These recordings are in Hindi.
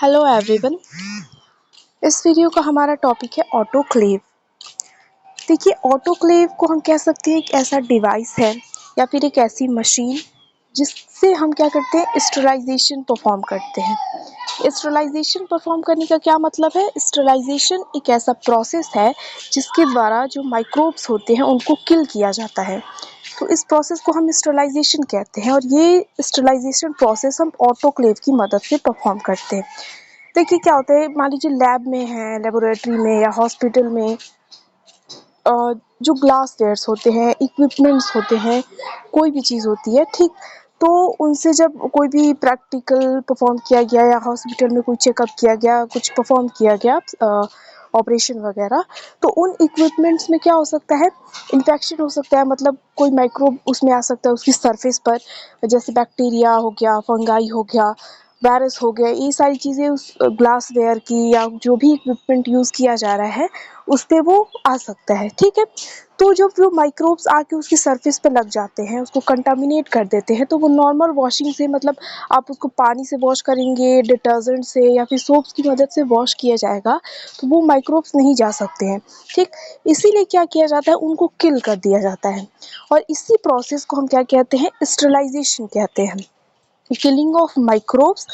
Hello everyone. इस वीडियो का हमारा टॉपिक है ऑटोक्लेव। देखिए, ऑटोक्लेव को हम कह सकते हैं एक ऐसा डिवाइस है या फिर एक ऐसी मशीन जिससे हम क्या करते हैं, स्टरलाइजेशन परफॉर्म करते हैं। स्टरलाइजेशन परफॉर्म करने का क्या मतलब है? स्टरलाइजेशन एक ऐसा प्रोसेस है जिसके द्वारा जो माइक्रोब्स होते हैं उनको किल किया जाता है। तो इस प्रोसेस को हम स्टरलाइजेशन कहते हैं और ये स्टरलाइजेशन प्रोसेस हम ऑटोक्लेव की मदद से परफॉर्म करते हैं। देखिए क्या होता है, मान लीजिए लैब में है, लेबोरेटरी में या हॉस्पिटल में जो ग्लास वेयर्स होते हैं, इक्विपमेंट्स होते हैं, कोई भी चीज़ होती है, ठीक। तो उनसे जब कोई भी प्रैक्टिकल परफॉर्म किया गया या हॉस्पिटल में कोई चेकअप किया गया, कुछ परफॉर्म किया गया, ऑपरेशन वगैरह, तो उन इक्विपमेंट्स में क्या हो सकता है, इन्फेक्शन हो सकता है। मतलब कोई माइक्रोब उसमें आ सकता है उसकी सरफेस पर, जैसे बैक्टीरिया हो गया, फंगाई हो गया, वायरस हो गया। ये सारी चीज़ें उस ग्लास वेयर की या जो भी इक्विपमेंट यूज़ किया जा रहा है उस पे वो आ सकता है, ठीक है। तो जब वो माइक्रोब्स आके उसकी सरफेस पे लग जाते हैं, उसको कंटामिनेट कर देते हैं, तो वो नॉर्मल वॉशिंग से, मतलब आप उसको पानी से वॉश करेंगे, डिटर्जेंट से या फिर सोप्स की मदद से वॉश किया जाएगा, तो वो माइक्रोब्स नहीं जा सकते हैं, ठीक। इसीलिए क्या किया जाता है, उनको किल कर दिया जाता है। और इसी प्रोसेस को हम क्या कहते हैं, स्टरलाइजेशन कहते हैं। Killing of microbes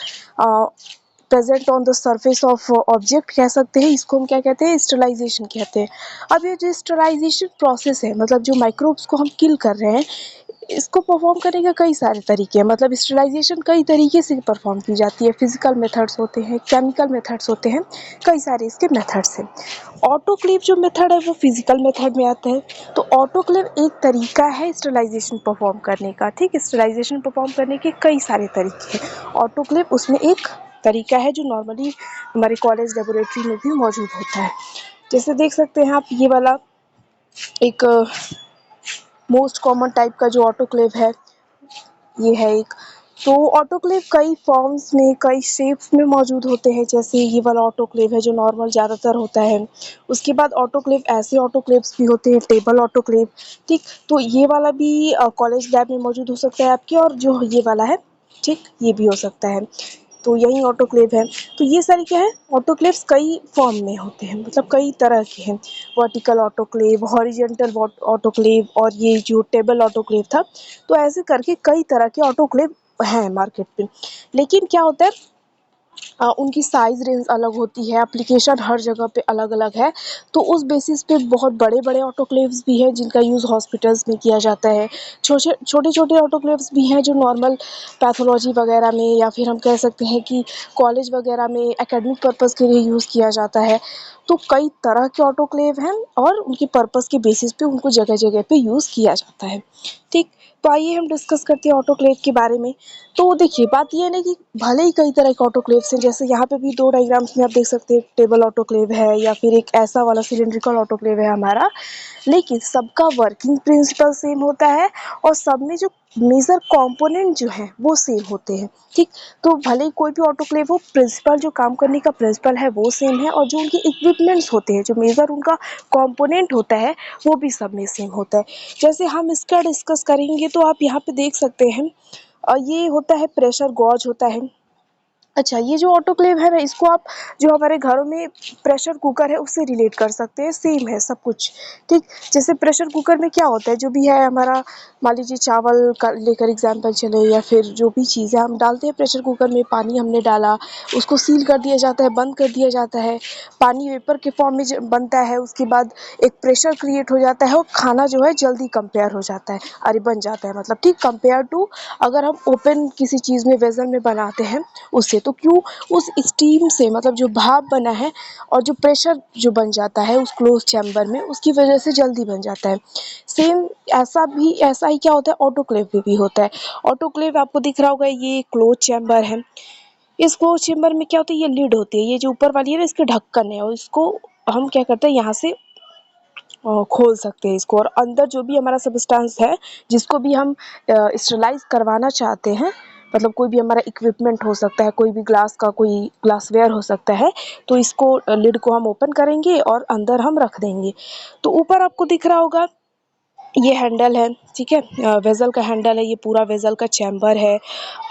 present on the surface of object कह सकते हैं, इसको हम क्या कहते हैं, स्टरलाइजेशन कहते हैं। अब ये जो स्टरलाइजेशन प्रोसेस है, मतलब जो माइक्रोब्स को हम किल कर रहे हैं, इसको परफॉर्म करने के कई सारे तरीके हैं। मतलब स्टरलाइजेशन कई तरीके से परफॉर्म की जाती है। फिजिकल मेथड्स होते हैं, केमिकल मेथड्स होते हैं, कई सारे इसके मेथड्स हैं। ऑटोक्लेव जो मेथड है वो फिजिकल मेथड में आता है। तो ऑटोक्लेव एक तरीका है स्टरलाइजेशन परफॉर्म करने का, ठीक। स्टरलाइजेशन परफॉर्म करने के कई सारे तरीके हैं, ऑटोक्लेव उसमें एक तरीका है जो नॉर्मली हमारे कॉलेज लेबोरेटरी में भी मौजूद होता है। जैसे देख सकते हैं आप, ये वाला एक मोस्ट कॉमन टाइप का जो ऑटोक्लेव है, ये है एक। तो ऑटोक्लेव कई फॉर्म्स में, कई शेप्स में मौजूद होते हैं। जैसे ये वाला ऑटोक्लेव है जो नॉर्मल ज़्यादातर होता है। उसके बाद ऑटोक्लेव, ऐसे ऑटोक्लेव्स भी होते हैं, टेबल ऑटोक्लेव, ठीक। तो ये वाला भी कॉलेज लैब में मौजूद हो सकता है आपके, और जो ये वाला है, ठीक, ये भी हो सकता है। तो यही ऑटोक्लेव है। तो ये सारी क्या है, ऑटोक्लेव्स कई फॉर्म में होते हैं, मतलब कई तरह के हैं। वर्टिकल ऑटोक्लेव, हॉरिजॉन्टल ऑटोक्लेव, और ये जो टेबल ऑटोक्लेव था। तो ऐसे करके कई तरह के ऑटोक्लेव हैं मार्केट पे। लेकिन क्या होता है, उनकी साइज़ रेंज अलग होती है, एप्लीकेशन हर जगह पे अलग अलग है। तो उस बेसिस पे बहुत बड़े बड़े ऑटोक्लेव्स भी हैं जिनका यूज़ हॉस्पिटल्स में किया जाता है। छोटे छोटे ऑटोक्लेव्स भी हैं जो नॉर्मल पैथोलॉजी वगैरह में, या फिर हम कह सकते हैं कि कॉलेज वगैरह में एकेडमिक पर्पज़ के लिए यूज़ किया जाता है। तो कई तरह के ऑटोक्लेव हैं और उनके पर्पज़ के बेसिस पे उनको जगह जगह पे यूज़ किया जाता है, ठीक। तो आइए हम डिस्कस करते हैं ऑटोक्लेव के बारे में। तो देखिए, बात ये है ना कि भले ही कई तरह के ऑटोक्लेव्स हैं, जैसे यहाँ पे भी दो डायग्राम्स में आप देख सकते हैं, टेबल ऑटोक्लेव है या फिर एक ऐसा वाला सिलिंड्रिकल ऑटोक्लेव है हमारा। लेकिन सबका वर्किंग प्रिंसिपल सेम होता है और सब में जो मेजर कंपोनेंट जो हैं वो सेम होते हैं, ठीक। तो भले ही कोई भी ऑटोक्लेव हो, प्रिंसिपल जो काम करने का प्रिंसिपल है वो सेम है, और जो उनके इक्विपमेंट्स होते हैं, जो मेजर उनका कंपोनेंट होता है, वो भी सब में सेम होता है। जैसे हम इसका डिस्कस करेंगे तो आप यहाँ पे देख सकते हैं, ये होता है प्रेशर गॉज होता है। अच्छा, ये जो ऑटोक्लेव है ना, इसको आप जो हमारे घरों में प्रेशर कुकर है उससे रिलेट कर सकते हैं, सेम है सब कुछ, ठीक। जैसे प्रेशर कुकर में क्या होता है, जो भी है हमारा, मान लीजिए चावल का लेकर एग्जांपल चले, या फिर जो भी चीज़ है हम डालते हैं प्रेशर कुकर में, पानी हमने डाला, उसको सील कर दिया जाता है, बंद कर दिया जाता है, पानी वेपर के फॉर्म में बनता है, उसके बाद एक प्रेशर क्रिएट हो जाता है और खाना जो है जल्दी कंपेयर हो जाता है, अरे बन जाता है, मतलब ठीक, कंपेयर टू अगर हम ओपन किसी चीज़ में वेसल में बनाते हैं उससे। तो क्यों, उस स्टीम से, मतलब जो भाप बना है और जो प्रेशर जो बन जाता है उस क्लोज चैम्बर में, उसकी वजह से जल्दी बन जाता है। सेम ऐसा ही क्या होता है, ऑटोक्लेव में भी होता है। ऑटोक्लेव आपको दिख रहा होगा, ये क्लोज चैम्बर है। इस क्लोज चैम्बर में क्या होता है, ये लिड होती है, ये जो ऊपर वाली है ना, इसके ढक्कन है, और इसको हम क्या करते हैं, यहाँ से खोल सकते हैं इसको, और अंदर जो भी हमारा सब्सटेंस है जिसको भी हम स्टरलाइज करवाना चाहते हैं, मतलब कोई भी हमारा इक्विपमेंट हो सकता है, कोई भी ग्लास का कोई ग्लासवेयर हो सकता है, तो इसको लिड को हम ओपन करेंगे और अंदर हम रख देंगे। तो ऊपर आपको दिख रहा होगा, ये हैंडल है, ठीक है, वेसल का हैंडल है, ये पूरा वेसल का चैम्बर है।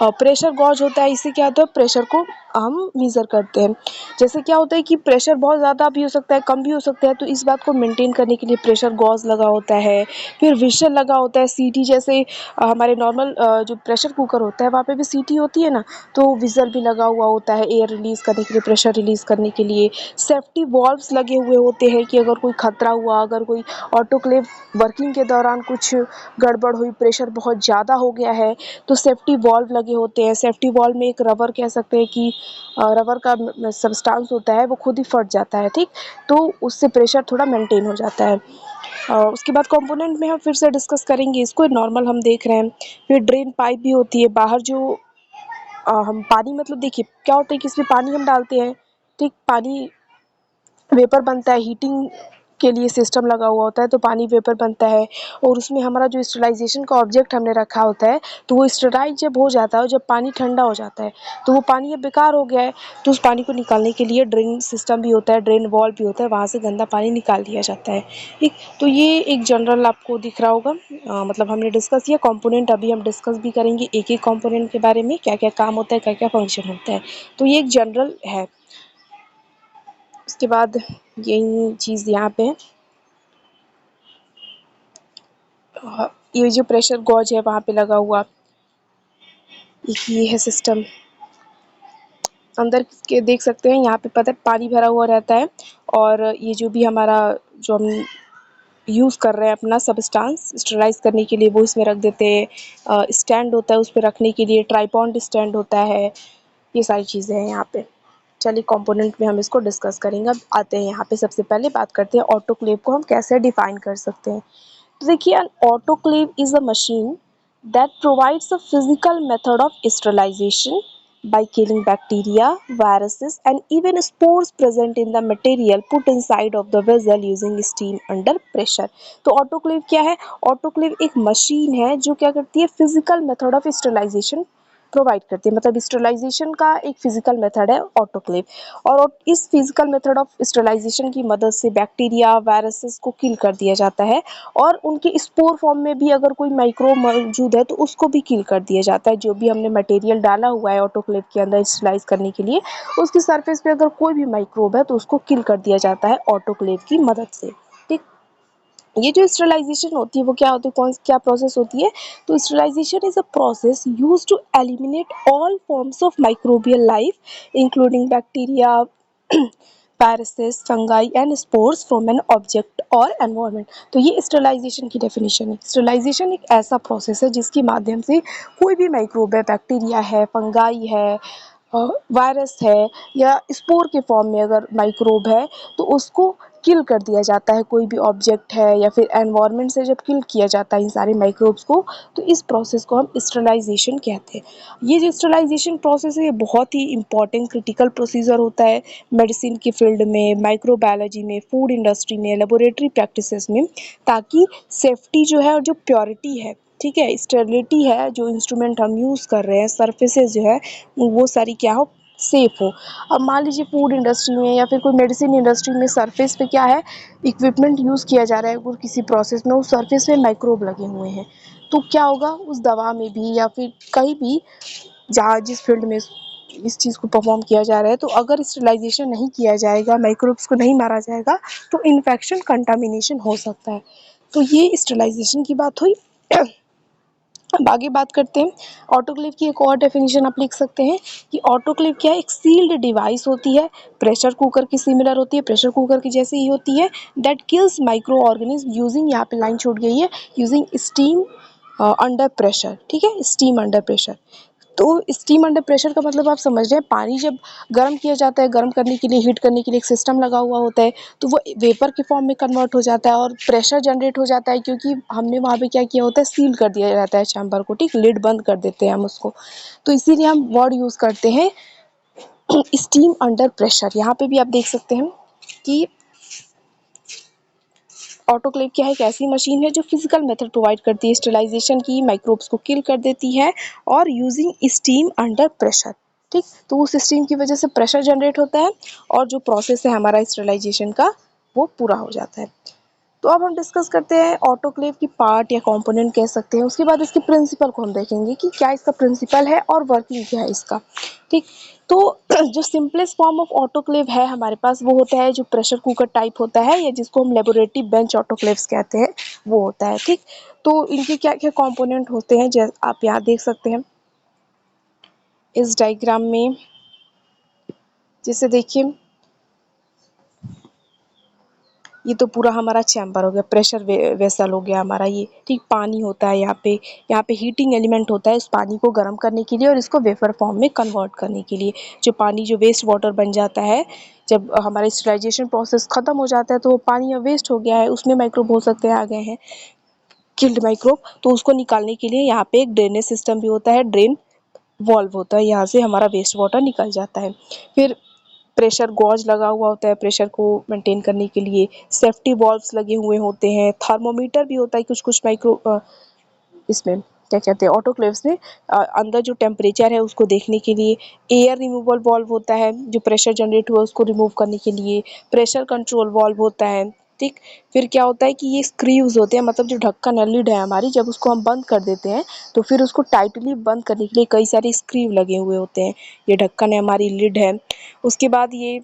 प्रेशर गॉज होता है, इससे क्या होता है, प्रेशर को हम मेज़र करते हैं। जैसे क्या होता है कि प्रेशर बहुत ज़्यादा भी हो सकता है, कम भी हो सकता है, तो इस बात को मेंटेन करने के लिए प्रेशर गॉज लगा होता है, फिर व्हिसल लगा होता है, सीटी जैसे हमारे नॉर्मल जो प्रेशर कुकर होता है वहाँ पे भी सीटी होती है ना, तो व्हिसल भी लगा हुआ होता है एयर रिलीज़ करने के लिए, प्रेशर रिलीज़ करने के लिए। सेफ्टी वॉल्व्स लगे हुए होते हैं कि अगर कोई खतरा हुआ, अगर कोई ऑटोक्लेव वर्किंग के दौरान कुछ गड़बड़ हुई, प्रेशर बहुत ज़्यादा हो गया है, तो सेफ्टी वॉल्व लगे होते हैं। सेफ्टी वॉल्व में एक रबर कह सकते हैं कि रबर का सब्सटेंस होता है, वो खुद ही फट जाता है, ठीक? तो उससे प्रेशर थोड़ा मेंटेन हो जाता है। उसके बाद कंपोनेंट में हम फिर से डिस्कस करेंगे इसको, नॉर्मल हम देख रहे हैं। फिर ड्रेन पाइप भी होती है, बाहर जो हम पानी मतलब देखिए क्या होता है कि इसमें पानी हम डालते हैं, ठीक? पानी वेपर बनता है, हीटिंग के लिए सिस्टम लगा हुआ होता है, तो पानी वेपर बनता है और उसमें हमारा जो स्टरलाइज़ेशन का ऑब्जेक्ट हमने रखा होता है, तो वो स्टरलाइज़ जब हो जाता है और जब पानी ठंडा हो जाता है, तो वो पानी अब बेकार हो गया है, तो उस पानी को निकालने के लिए ड्रेन सिस्टम भी होता है, ड्रेन वॉल्व भी होता है, वहाँ से गंदा पानी निकाल दिया जाता है, ठीक? तो ये एक जनरल आपको दिख रहा होगा। मतलब हमने डिस्कस किया कंपोनेंट, अभी हम डिस्कस भी करेंगे एक-एक कंपोनेंट के बारे में, क्या-क्या काम होता है, क्या-क्या फंक्शन होता है। तो ये एक जनरल है। उसके बाद यही चीज़ यहाँ पे ये जो प्रेशर गॉज है वहाँ पे लगा हुआ, एक ये है सिस्टम। अंदर के देख सकते हैं यहाँ पे पता है पानी भरा हुआ रहता है और ये जो भी हमारा जो हम यूज़ कर रहे हैं अपना सब्सटेंस स्टरलाइज़ करने के लिए वो इसमें रख देते हैं। स्टैंड होता है उस पे रखने के लिए, ट्राइपॉड स्टैंड होता है, ये सारी चीज़ें हैं यहाँ पे। चलिए कंपोनेंट में हम इसको डिस्कस करेंगे। अब आते हैं यहाँ पे, सबसे पहले बात करते हैं ऑटोक्लेव को हम कैसे डिफ़ाइन कर सकते हैं। तो देखिए an autoclave is a machine that provides a physical method of sterilization by killing bacteria, viruses and even spores present in the material put inside of the vessel using steam under pressure। तो ऑटोक्लेव क्या है? ऑटोक्लेव एक मशीन है जो क्या करती है, physical method of sterilisation provide करती है। मतलब स्टरलाइजेशन का एक फिजिकल मेथड है ऑटोक्लेव, और इस फिजिकल मेथड ऑफ स्टरलाइजेशन की मदद से बैक्टीरिया वायरसेस को किल कर दिया जाता है और उनके स्पोर फॉर्म में भी अगर कोई माइक्रोब मौजूद है तो उसको भी किल कर दिया जाता है। जो भी हमने मटेरियल डाला हुआ है ऑटोक्लेव के अंदर स्टरलाइज करने के लिए, उसकी सरफेस पे अगर कोई भी माइक्रोब है तो उसको किल कर दिया जाता है ऑटोक्लेव की मदद से, ठीक? ये जो स्टरलाइजेशन होती है वो क्या होती है, कौन क्या प्रोसेस होती है? तो sterilisation is a process used to eliminate all forms of microbial life including bacteria, viruses, fungi and spores from an object और एनवायरनमेंट। तो ये स्टरलाइजेशन की डेफिनेशन है। स्टरलाइजेशन एक ऐसा प्रोसेस है जिसके माध्यम से कोई भी माइक्रोब है, बैक्टीरिया है, फंगाई है, वायरस है या स्पोर के फॉर्म में अगर माइक्रोब है तो उसको किल कर दिया जाता है। कोई भी ऑब्जेक्ट है या फिर एनवायरनमेंट से जब किल किया जाता है इन सारे माइक्रोब्स को, तो इस प्रोसेस को हम स्टरलाइजेशन कहते हैं। ये जो स्टरलाइजेशन प्रोसेस है ये बहुत ही इंपॉर्टेंट क्रिटिकल प्रोसीजर होता है मेडिसिन की फील्ड में, माइक्रोबायोलॉजी में, फूड इंडस्ट्री में, लेबोरेटरी प्रैक्टिसेस में, ताकि सेफ्टी जो है और जो प्योरिटी है, ठीक है, स्टेरिलिटी है, जो इंस्ट्रूमेंट हम यूज़ कर रहे हैं, सर्फेसेज जो है वो सारी क्या हो, सेफ हो। अब मान लीजिए फूड इंडस्ट्री में या फिर कोई मेडिसिन इंडस्ट्री में सरफेस पे क्या है, इक्विपमेंट यूज़ किया जा रहा है और किसी प्रोसेस में उस सरफेस पे माइक्रोब लगे हुए हैं, तो क्या होगा उस दवा में भी या फिर कहीं भी जहाँ जिस फील्ड में इस चीज़ को परफॉर्म किया जा रहा है, तो अगर स्टरलाइजेशन नहीं किया जाएगा, माइक्रोब्स को नहीं मारा जाएगा, तो इन्फेक्शन कंटामिनेशन हो सकता है। तो ये स्टरलाइजेशन की बात हुई। अब आगे बात करते हैं ऑटोक्लेव की। एक और डेफिनेशन आप लिख सकते हैं कि ऑटोक्लेव क्या है, एक सील्ड डिवाइस होती है, प्रेशर कुकर की सिमिलर होती है, प्रेशर कुकर की जैसे ही होती है, that kills micro organism using, यहाँ पे लाइन छूट गई है, यूजिंग स्टीम अंडर प्रेशर, ठीक है, स्टीम अंडर प्रेशर। तो स्टीम अंडर प्रेशर का मतलब आप समझ रहे हैं, पानी जब गर्म किया जाता है, गर्म करने के लिए, हीट करने के लिए एक सिस्टम लगा हुआ होता है, तो वो वेपर के फॉर्म में कन्वर्ट हो जाता है और प्रेशर जनरेट हो जाता है, क्योंकि हमने वहाँ पे क्या किया होता है, सील कर दिया जाता है चैम्बर को, ठीक, लिड बंद कर देते हैं हम उसको। तो इसीलिए हम वर्ड यूज़ करते हैं स्टीम अंडर प्रेशर। यहाँ पे भी आप देख सकते हैं कि ऑटोक्लेव क्या है, एक ऐसी मशीन है जो फिजिकल मेथड प्रोवाइड करती है स्टरलाइजेशन की, माइक्रोब्स को किल कर देती है और यूजिंग स्टीम अंडर प्रेशर, ठीक। तो उस स्टीम की वजह से प्रेशर जनरेट होता है और जो प्रोसेस है हमारा स्टरलाइजेशन का वो पूरा हो जाता है। तो अब हम डिस्कस करते हैं ऑटोक्लेव की पार्ट या कंपोनेंट कह सकते हैं। उसके बाद इसके प्रिंसिपल को हम देखेंगे कि क्या इसका प्रिंसिपल है और वर्किंग क्या है इसका। ठीक, तो जो सिंपलेस्ट फॉर्म ऑफ ऑटोक्लेव है हमारे पास वो होता है जो प्रेशर कुकर टाइप होता है, या जिसको हम लेबोरेटरी बेंच ऑटोक्लेव्स कहते हैं, वो होता है। ठीक, तो इनके क्या क्या कंपोनेंट होते हैं जैसे आप यहाँ देख सकते हैं इस डायग्राम में। जैसे देखिए ये तो पूरा हमारा चैम्बर हो गया, प्रेशर वेसल हो गया हमारा ये। ठीक, पानी होता है यहाँ पे हीटिंग एलिमेंट होता है इस पानी को गर्म करने के लिए और इसको वेपर फॉर्म में कन्वर्ट करने के लिए। जो पानी जो वेस्ट वाटर बन जाता है, जब हमारा स्टरलाइजेशन प्रोसेस खत्म हो जाता है तो वो पानी अब वेस्ट हो गया है, उसमें माइक्रोब हो सकते हैं आ गए हैं, किल्ड माइक्रोब, तो उसको निकालने के लिए यहाँ पे एक ड्रेनेज सिस्टम भी होता है, ड्रेन वॉल्व होता है, यहाँ से हमारा वेस्ट वाटर निकल जाता है। फिर प्रेशर गॉज लगा हुआ होता है प्रेशर को मेंटेन करने के लिए, सेफ्टी वॉल्व्स लगे हुए होते हैं, थर्मोमीटर भी होता है कुछ कुछ माइक्रो इसमें क्या कहते हैं ऑटोक्लेव्स में, अंदर जो टेम्परेचर है उसको देखने के लिए। एयर रिमूवल वॉल्व होता है जो प्रेशर जनरेट हुआ उसको रिमूव करने के लिए। प्रेशर कंट्रोल वॉल्व होता है। ठीक, फिर क्या होता है कि ये स्क्रीव्स होते हैं, मतलब जो ढक्कन है, लिड है हमारी, जब उसको हम बंद कर देते हैं तो फिर उसको टाइटली बंद करने के लिए कई सारे स्क्रीव लगे हुए होते हैं। ये ढक्कन है, हमारी लिड है। उसके बाद ये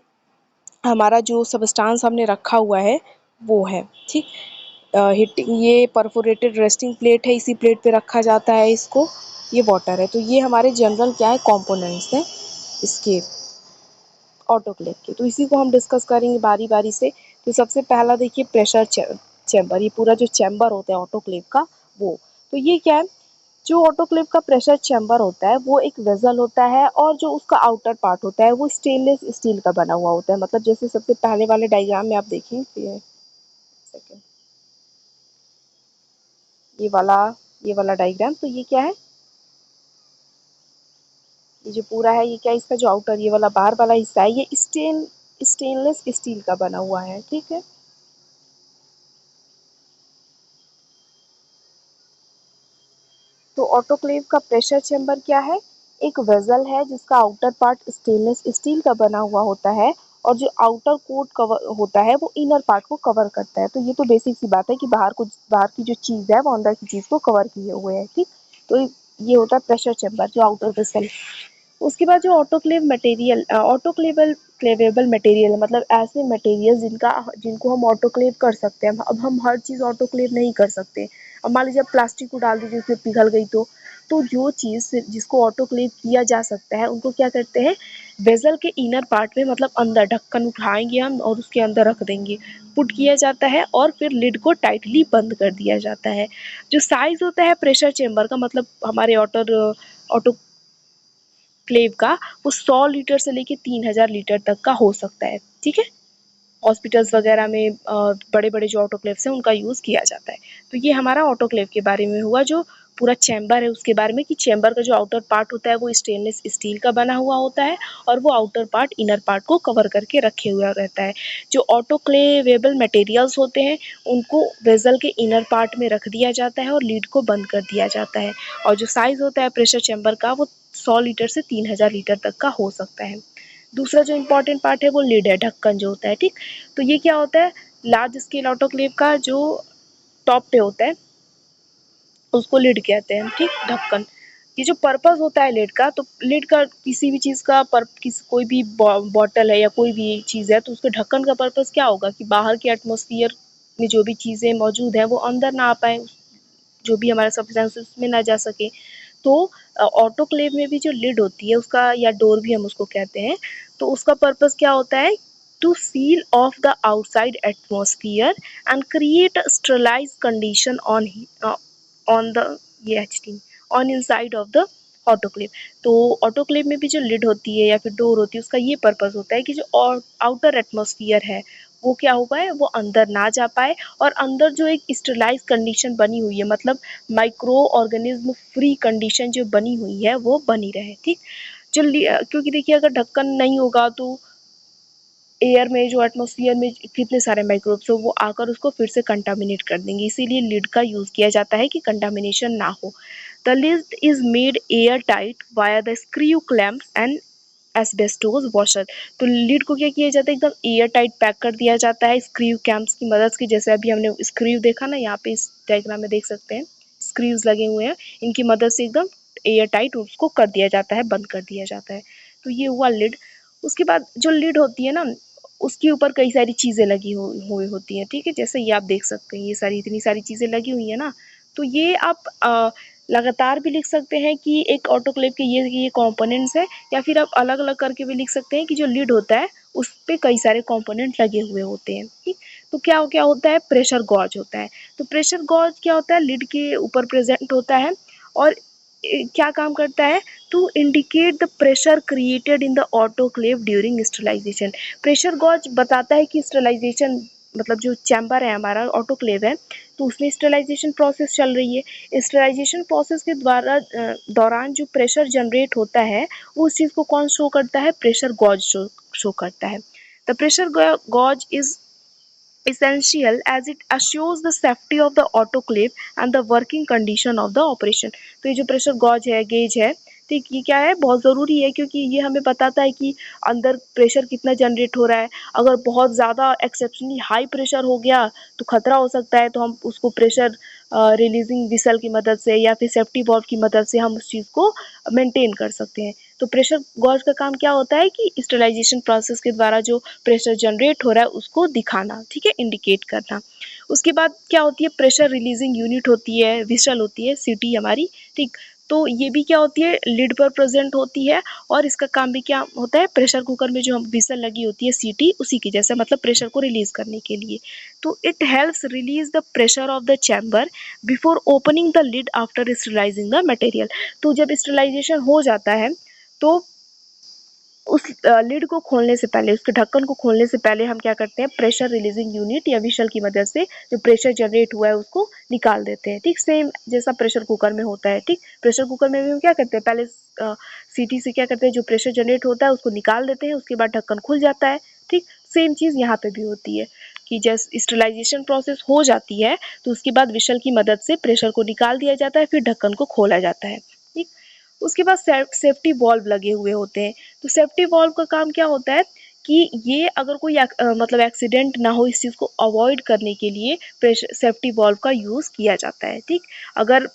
हमारा जो सबस्टांस हमने रखा हुआ है वो है। ठीक, हीटिंग, ये परफोरेटेड रेस्टिंग प्लेट है, इसी प्लेट पे रखा जाता है इसको। ये वाटर है। तो ये हमारे जनरल क्या है कंपोनेंट्स हैं इसके ऑटोक्लेव के। तो इसी को हम डिस्कस करेंगे बारी बारी से। तो सबसे पहला देखिए प्रेशर चैम्बर, ये पूरा जो चैम्बर होता है ऑटोक्लेव का वो। तो ये क्या है, जो ऑटोक्लेव का प्रेशर चैम्बर होता है वो एक वेसल होता है और जो उसका आउटर पार्ट होता है वो स्टेनलेस स्टील का बना हुआ होता है। मतलब जैसे सबसे पहले वाले डायग्राम में आप देखें, सेकंड, ये वाला ये वाला डायग्राम, तो ये क्या है, ये जो पूरा है ये क्या है, इसका जो आउटर ये वाला बाहर वाला हिस्सा है ये स्टेनलेस स्टील का बना हुआ है। ठीक है, तो ऑटोक्लेव का प्रेशर चेंबर क्या है, एक वेसल है जिसका आउटर पार्ट स्टेनलेस स्टील का बना हुआ होता है और जो आउटर कोट कवर होता है वो इनर पार्ट को कवर करता है। तो ये तो बेसिक सी बात है कि बाहर की जो चीज़ है वो अंदर की चीज़ को कवर किए हुए है। ठीक, तो ये होता है प्रेशर चेंबर जो आउटर वेसल। उसके बाद जो ऑटोक्लेव मटेरियल, ऑटोक्लेवेबल क्लेवेबल मटेरियल है, मतलब ऐसे मटेरियल जिनको हम ऑटोक्लेव कर सकते हैं। अब हम हर चीज़ ऑटोक्लेव नहीं कर सकते। अब मान लीजिए आप प्लास्टिक को डाल दीजिए उसमें पिघल गई तो जो चीज़ जिसको ऑटोक्लेव किया जा सकता है उनको क्या करते हैं, वेसल के इनर पार्ट में, मतलब अंदर ढक्कन उठाएंगे हम और उसके अंदर रख देंगे, पुट किया जाता है और फिर लिड को टाइटली बंद कर दिया जाता है। जो साइज होता है प्रेशर चेंबर का, मतलब हमारे ऑटो क्लेव का, वो 100 लीटर से लेके 3000 लीटर तक का हो सकता है। ठीक है, हॉस्पिटल्स वगैरह में बड़े-बड़े जो ऑटोक्लेव्स हैं उनका यूज़ किया जाता है। तो ये हमारा ऑटोक्लेव के बारे में हुआ, जो पूरा चैम्बर है उसके बारे में, कि चैम्बर का जो आउटर पार्ट होता है वो स्टेनलेस स्टील का बना हुआ होता है और वो आउटर पार्ट इनर पार्ट को कवर करके रखे हुआ रहता है। जो ऑटोक्लेवेबल मटेरियल्स होते हैं उनको वेसल के इनर पार्ट में रख दिया जाता है और लीड को बंद कर दिया जाता है। और जो साइज़ होता है प्रेशर चैम्बर का वो 100 लीटर से 3000 लीटर तक का हो सकता है। दूसरा जो इम्पोर्टेंट पार्ट है वो लिड है, ढक्कन जो होता है। ठीक, तो ये क्या होता है, लार्ज स्केल ऑटोक्लेव का जो टॉप पे होता है उसको लिड कहते हैं। ठीक, ढक्कन। ये जो पर्पस होता है लिड का, तो लिड का किसी भी चीज़ का कोई भी बॉटल है या कोई भी चीज़ है तो उसके ढक्कन का पर्पस क्या होगा कि बाहर के एटमॉस्फेयर में जो भी चीज़ें मौजूद हैं वो अंदर ना आ पाए, जो भी हमारा सब्सटेंस उसमें ना जा सके। तो ऑटोक्लेव में भी जो लिड होती है उसका, या डोर भी हम उसको कहते हैं, तो उसका पर्पस क्या होता है, to seal off the outside atmosphere and create a sterilized condition on the ये HT on inside of the autoclave. तो ऑटोक्लेव में भी जो लिड होती है या फिर डोर होती है उसका ये पर्पस होता है कि जो आउटर एटमॉस्फेयर है वो क्या हो पाए, वो अंदर ना जा पाए और अंदर जो एक स्टरलाइज कंडीशन बनी हुई है, मतलब माइक्रो ऑर्गेनिज्म फ्री कंडीशन जो बनी हुई है वो बनी रहे। ठीक, क्योंकि देखिए अगर ढक्कन नहीं होगा तो एयर में, जो एटमॉस्फेयर में कितने सारे माइक्रोब्स हो वो आकर उसको फिर से कंटामिनेट कर देंगे, इसीलिए लिड का यूज़ किया जाता है कि कंटामिनेशन ना हो। The lid is made air tight via the screw clamps and asbestos washer. तो लिड को क्या किया जाता है, एकदम एयर टाइट पैक कर दिया जाता है स्क्रू कैम्स की मदद से। जैसे अभी हमने स्क्रू देखा ना, यहाँ पे इस डायग्राम में देख सकते हैं स्क्रूज लगे हुए हैं, इनकी मदद से एकदम एयर टाइट उसको कर दिया जाता है, बंद कर दिया जाता है। तो ये हुआ लिड। उसके बाद जो लिड होती है ना, उसके ऊपर कई सारी चीज़ें लगी हुई होती हैं, ठीक है। जैसे ये आप देख सकते हैं, ये सारी इतनी सारी चीज़ें लगी हुई हैं ना। तो ये आप लगातार भी लिख सकते हैं कि एक ऑटोक्लेव के ये कंपोनेंट्स है, या फिर आप अलग अलग करके भी लिख सकते हैं कि जो लिड होता है उस पे कई सारे कंपोनेंट लगे हुए होते हैं, ठीक। तो क्या क्या होता है, प्रेशर गॉज होता है। तो प्रेशर गॉज क्या होता है, लिड के ऊपर प्रेजेंट होता है, और क्या काम करता है, to indicate the pressure created in the autoclave during sterilisation. Pressure gauge बताता है कि स्टरलाइजेशन मतलब जो चैम्बर है हमारा ऑटोक्लेव है, तो उसमें स्टरलाइजेशन प्रोसेस चल रही है। स्टरलाइजेशन प्रोसेस के द्वारा दौरान जो प्रेशर जनरेट होता है, उस चीज़ को कौन शो करता है, प्रेशर गॉज शो करता है। The pressure gauge is essential as it assures the safety of the autoclave and the working condition of the operation। तो ये जो प्रेशर गॉज है, गेज है, ठीक, ये क्या है, बहुत ज़रूरी है, क्योंकि ये हमें बताता है कि अंदर प्रेशर कितना जनरेट हो रहा है। अगर बहुत ज़्यादा एक्सेप्शनली हाई प्रेशर हो गया तो खतरा हो सकता है, तो हम उसको प्रेशर रिलीजिंग विसल की मदद से या फिर सेफ्टी वॉल्व की मदद से हम उस चीज़ को मेंटेन कर सकते हैं। तो प्रेशर गॉज का काम क्या होता है कि स्टरलाइजेशन प्रोसेस के द्वारा जो प्रेशर जनरेट हो रहा है उसको दिखाना, ठीक है, इंडिकेट करना। उसके बाद क्या होती है, प्रेशर रिलीजिंग यूनिट होती है, विसल होती है, सीटी हमारी, ठीक। तो ये भी क्या होती है, लिड पर प्रेजेंट होती है, और इसका काम भी क्या होता है, प्रेशर कुकर में जो हम विसल लगी होती है सीटी, उसी की जैसे, मतलब प्रेशर को रिलीज करने के लिए। तो it helps release the pressure of the chamber before opening the lid after sterilising the material. तो जब स्टरलाइजेशन हो जाता है, तो उस लिड को खोलने से पहले, उसके ढक्कन को खोलने से पहले हम क्या करते हैं, प्रेशर रिलीजिंग यूनिट या विशल की मदद से जो प्रेशर जनरेट हुआ है उसको निकाल देते हैं, ठीक। सेम जैसा प्रेशर कुकर में होता है, ठीक। प्रेशर कुकर में भी हम क्या करते हैं, पहले सीटी से क्या करते हैं, जो प्रेशर जनरेट होता है उसको निकाल देते हैं, उसके बाद ढक्कन खुल जाता है, ठीक। सेम चीज़ यहाँ पे भी होती है कि जैसे स्टरलाइजेशन प्रोसेस हो जाती है, तो उसके बाद विशल की मदद से प्रेशर को निकाल दिया जाता है, फिर ढक्कन को खोला जाता है, ठीक। उसके बाद सेफ्टी वॉल्व लगे हुए होते हैं। तो सेफ्टी वॉल्व का काम क्या होता है कि ये अगर कोई मतलब एक्सीडेंट ना हो, इस चीज़ को अवॉइड करने के लिए प्रेशर सेफ्टी वॉल्व का यूज़ किया जाता है, ठीक। अगर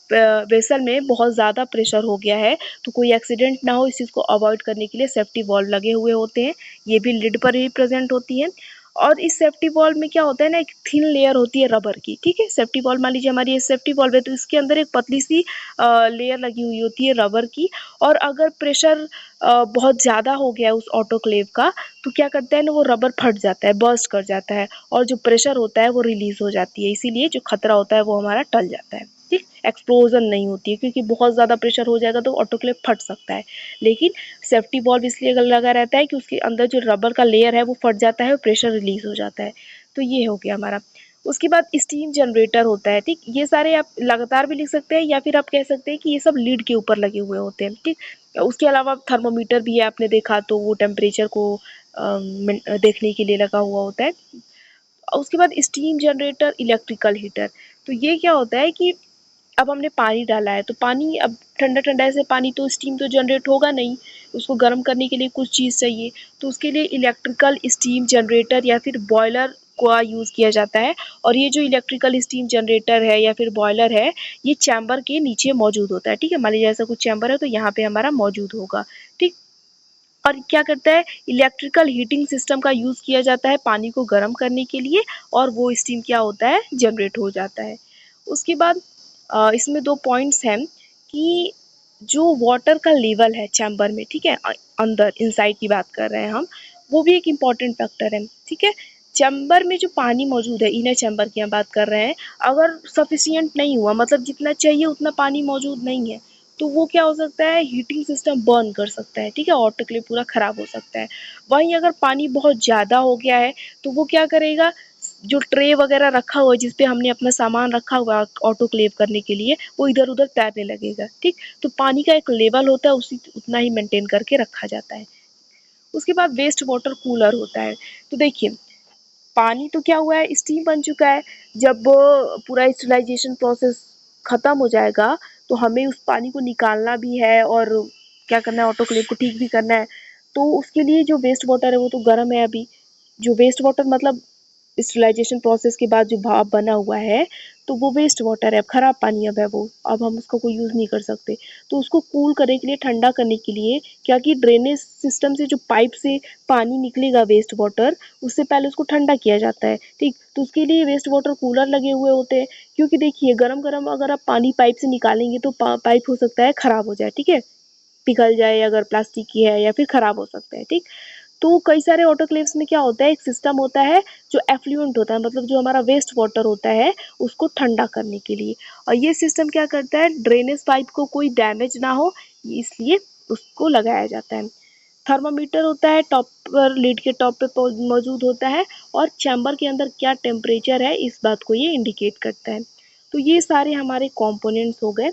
वेसल में बहुत ज़्यादा प्रेशर हो गया है तो कोई एक्सीडेंट ना हो, इस चीज़ को अवॉइड करने के लिए सेफ्टी वॉल्व लगे हुए होते हैं। ये भी लिड पर ही प्रेजेंट होती है। और इस सेफ्टी वॉल्व में क्या होता है ना, एक थिन लेयर होती है रबर की, ठीक है। सेफ्टी वॉल्व, मान लीजिए हमारी ये सेफ्टी वॉल्व है, तो इसके अंदर एक पतली सी लेयर लगी हुई होती है रबर की। और अगर प्रेशर बहुत ज़्यादा हो गया है उस ऑटोक्लेव का, तो क्या करता है ना, वो रबर फट जाता है, बर्स्ट कर जाता है, और जो प्रेशर होता है वो रिलीज हो जाती है। इसीलिए जो खतरा होता है वो हमारा टल जाता है, ठीक। एक्सप्लोजन नहीं होती है, क्योंकि बहुत ज़्यादा प्रेशर हो जाएगा तो ऑटोक्लेव फट सकता है। लेकिन सेफ्टी वॉल्व इसलिए लगा रहता है कि उसके अंदर जो रबर का लेयर है वो फट जाता है और प्रेशर रिलीज हो जाता है। तो ये हो गया हमारा। उसके बाद स्टीम जनरेटर होता है, ठीक। ये सारे आप लगातार भी लिख सकते हैं, या फिर आप कह सकते हैं कि ये सब लीड के ऊपर लगे हुए होते हैं, ठीक। उसके अलावा थर्मोमीटर भी है, आपने देखा तो वो टेम्परेचर को देखने के लिए लगा हुआ होता है। उसके बाद स्टीम जनरेटर, इलेक्ट्रिकल हीटर। तो ये क्या होता है कि अब हमने पानी डाला है, तो पानी अब ठंडा ठंडा ऐसे पानी तो स्टीम तो जनरेट होगा नहीं, उसको गर्म करने के लिए कुछ चीज़ चाहिए। तो उसके लिए इलेक्ट्रिकल स्टीम जनरेटर या फिर बॉयलर का यूज़ किया जाता है। और ये जो इलेक्ट्रिकल स्टीम जनरेटर है या फिर बॉयलर है, ये चैम्बर के नीचे मौजूद होता है, ठीक है। मान लीजिए ऐसा कुछ चैम्बर है तो यहाँ पे हमारा मौजूद होगा, ठीक। और क्या करता है, इलेक्ट्रिकल हीटिंग सिस्टम का यूज़ किया जाता है पानी को गर्म करने के लिए, और वो स्टीम क्या होता है, जनरेट हो जाता है। उसके बाद इसमें दो पॉइंट्स हैं कि जो वाटर का लेवल है चैम्बर में, ठीक है, अंदर इनसाइड की बात कर रहे हैं हम, वो भी एक इम्पॉर्टेंट फैक्टर है, ठीक है। चैम्बर में जो पानी मौजूद है, इनर चैम्बर की हम बात कर रहे हैं, अगर सफिशिएंट नहीं हुआ, मतलब जितना चाहिए उतना पानी मौजूद नहीं है, तो वो क्या हो सकता है, हीटिंग सिस्टम बर्न कर सकता है, ठीक है, ऑटोक्लेव पूरा खराब हो सकता है। वहीं अगर पानी बहुत ज़्यादा हो गया है तो वो क्या करेगा, जो ट्रे वगैरह रखा हुआ है जिस पे हमने अपना सामान रखा हुआ है ऑटोक्लेव करने के लिए, वो इधर उधर तैरने लगेगा, ठीक। तो पानी का एक लेवल होता है, उसी उतना ही मेंटेन करके रखा जाता है। उसके बाद वेस्ट वाटर कूलर होता है। तो देखिए, पानी तो क्या हुआ है, स्टीम बन चुका है। जब पूरा स्टरलाइजेशन प्रोसेस खत्म हो जाएगा तो हमें उस पानी को निकालना भी है और क्या करना है, ऑटोक्लेव को ठीक भी करना है। तो उसके लिए जो वेस्ट वाटर है वो तो गर्म है अभी, जो वेस्ट वाटर मतलब स्टरलाइजेशन प्रोसेस के बाद जो भाप बना हुआ है, तो वो वेस्ट वाटर है, अब खराब पानी अब है वो, अब हम उसका कोई यूज़ नहीं कर सकते। तो उसको कूल करने के लिए, ठंडा करने के लिए क्या कि ड्रेनेज सिस्टम से जो पाइप से पानी निकलेगा वेस्ट वाटर, उससे पहले उसको ठंडा किया जाता है, ठीक। तो उसके लिए वेस्ट वाटर कूलर लगे हुए होते हैं, क्योंकि देखिए गरम गरम अगर आप पानी पाइप से निकालेंगे तो पाइप हो सकता है खराब हो जाए, ठीक है, पिघल जाए, अगर प्लास्टिक की है, या फिर खराब हो सकता है, ठीक। तो कई सारे ऑटोक्लेव्स में क्या होता है, एक सिस्टम होता है जो एफ्लुएंट होता है, मतलब जो हमारा वेस्ट वाटर होता है उसको ठंडा करने के लिए। और ये सिस्टम क्या करता है, ड्रेनेज पाइप को कोई डैमेज ना हो इसलिए उसको लगाया जाता है। थर्मामीटर होता है, टॉप पर, लीड के टॉप पे मौजूद होता है, और चैम्बर के अंदर क्या टेम्परेचर है इस बात को ये इंडिकेट करता है। तो ये सारे हमारे कंपोनेंट्स हो गए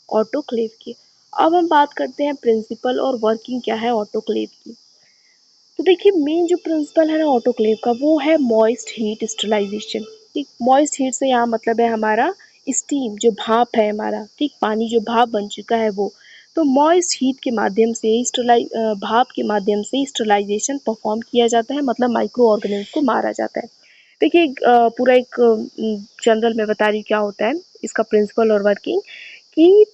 ऑटोक्लेव के। अब हम बात करते हैं प्रिंसिपल और वर्किंग क्या है ऑटोक्लेव की। तो देखिए मेन जो प्रिंसिपल है ना ऑटोक्लेव का, वो है मॉइस्ट हीट स्टरलाइजेशन, ठीक। मॉइस्ट हीट से यहाँ मतलब है हमारा स्टीम, जो भाप है हमारा, ठीक, पानी जो भाप बन चुका है वो। तो मॉइस्ट हीट के माध्यम से भाप के माध्यम से स्टरलाइजेशन परफॉर्म किया जाता है, मतलब माइक्रो ऑर्गेनिज्म को मारा जाता है। देखिए पूरा एक जनरल में बता रही हूँ क्या होता है इसका प्रिंसिपल और वर्किंग, कि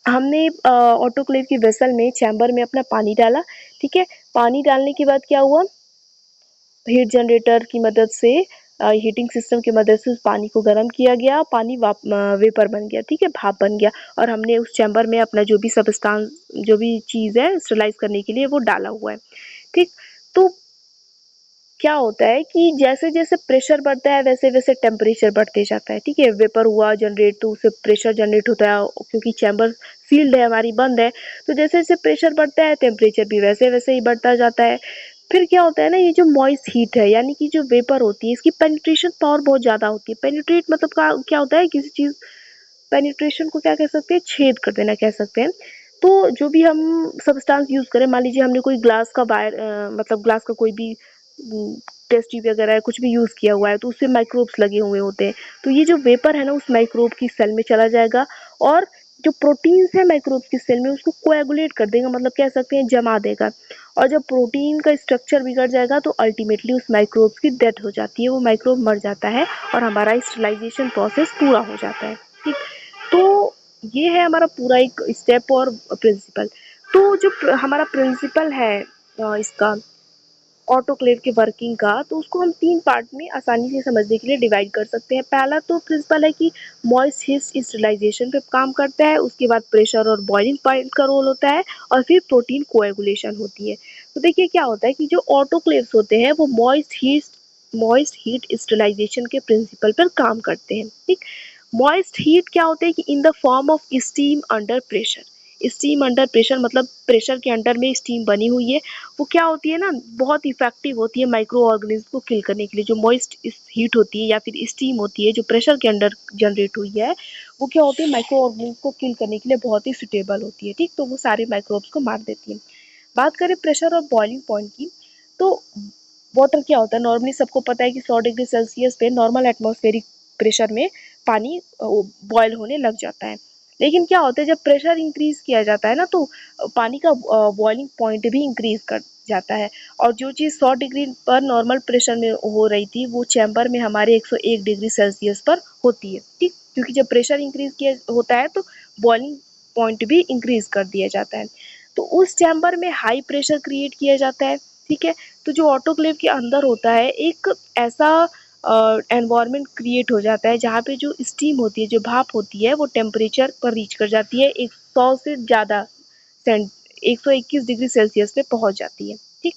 हमने ऑटोक्लेव की वेसल में, चैम्बर में अपना पानी डाला, ठीक है। पानी डालने के बाद क्या हुआ, हीट जनरेटर की मदद से, हीटिंग सिस्टम की मदद से उस पानी को गर्म किया गया, पानी वेपर बन गया, ठीक है, भाप बन गया, और हमने उस चैम्बर में अपना जो भी सबस्टांस, जो भी चीज़ है स्टरलाइज करने के लिए वो डाला हुआ है, ठीक। तो क्या होता है कि जैसे जैसे प्रेशर बढ़ता है वैसे वैसे टेम्परेचर बढ़ते जाता है, ठीक है। वेपर हुआ जनरेट तो उससे प्रेशर जनरेट होता है, क्योंकि चैम्बर सील्ड है हमारी, बंद है, तो जैसे जैसे प्रेशर बढ़ता है टेम्परेचर भी वैसे वैसे ही बढ़ता जाता है। फिर क्या होता है ना, ये जो मॉइस्ट हीट है यानी कि जो वेपर होती है, इसकी पेनिट्रेशन पावर बहुत ज़्यादा होती है। पेनिट्रेट मतलब क्या होता है, किसी चीज़, पेनिट्रेशन को क्या कह सकते हैं, छेद कर देना कह सकते हैं। तो जो भी हम सब्सटेंस यूज़ करें, मान लीजिए हमने कोई ग्लास का वायर, मतलब ग्लास का कोई भी टेस्ट ट्यूब वगैरह कुछ भी यूज़ किया हुआ है, तो उससे माइक्रोब्स लगे हुए होते हैं। तो ये जो वेपर है ना उस माइक्रोब की सेल में चला जाएगा, और जो प्रोटीन्स है माइक्रोब की सेल में उसको कोएगुलेट कर देगा, मतलब कह सकते हैं जमा देगा। और जब प्रोटीन का स्ट्रक्चर बिगड़ जाएगा तो अल्टीमेटली उस माइक्रोब की डेथ हो जाती है, वो माइक्रोब मर जाता है, और हमारा स्टरलाइजेशन प्रोसेस पूरा हो जाता है, ठीक। तो ये है हमारा पूरा एक स्टेप और प्रिंसिपल। तो जो हमारा प्रिंसिपल है इसका ऑटोक्लेव के वर्किंग का, तो उसको हम 3 पार्ट में आसानी से समझने के लिए डिवाइड कर सकते हैं। पहला तो प्रिंसिपल है कि मॉइस्ट हीट स्टरलाइजेशन पे काम करता है, उसके बाद प्रेशर और बॉइलिंग पॉइंट का रोल होता है, और फिर प्रोटीन कोएगुलेशन होती है। तो देखिए क्या होता है कि जो ऑटोक्लेव्स होते हैं वो मॉइस्ट हीट स्टरलाइजेशन के प्रिंसिपल पर काम करते हैं, ठीक। मॉइस्ट हीट क्या होता है कि in the form of steam under pressure. Steam under pressure मतलब प्रेशर के अंडर में स्टीम बनी हुई है, वो क्या होती है ना, बहुत इफेक्टिव होती है माइक्रो ऑर्गेनिज्म को किल करने के लिए। जो मॉइस्ट हीट होती है या फिर स्टीम होती है जो प्रेशर के अंडर जनरेट हुई है, वो क्या होती है माइक्रो ऑर्गेनिज्म को किल करने के लिए बहुत ही सुटेबल होती है, ठीक। तो वो सारे माइक्रोब्स को मार देती है। बात करें प्रेशर और बॉइलिंग पॉइंट की, तो वाटर क्या होता है, नॉर्मली सबको पता है कि 100 डिग्री सेल्सियस पे नॉर्मल एटमॉस्फेरिक प्रेशर में पानी बॉयल होने लग जाता है। लेकिन क्या होता है जब प्रेशर इंक्रीज किया जाता है ना, तो पानी का बॉइलिंग पॉइंट भी इंक्रीज कर जाता है। और जो चीज़ 100 डिग्री पर नॉर्मल प्रेशर में हो रही थी वो चैम्बर में हमारे 101 डिग्री सेल्सियस पर होती है, ठीक। क्योंकि जब प्रेशर इंक्रीज किया होता है तो बॉइलिंग पॉइंट भी इंक्रीज कर दिया जाता है। तो उस चैम्बर में हाई प्रेशर क्रिएट किया जाता है, ठीक है। तो जो ऑटोक्लेव के अंदर होता है एक ऐसा एनवायरनमेंट क्रिएट हो जाता है जहाँ पे जो स्टीम होती है, जो भाप होती है, वो टेम्परेचर पर रीच कर जाती है 100 से ज़्यादा, 121 डिग्री सेल्सियस पे पहुंच जाती है, ठीक।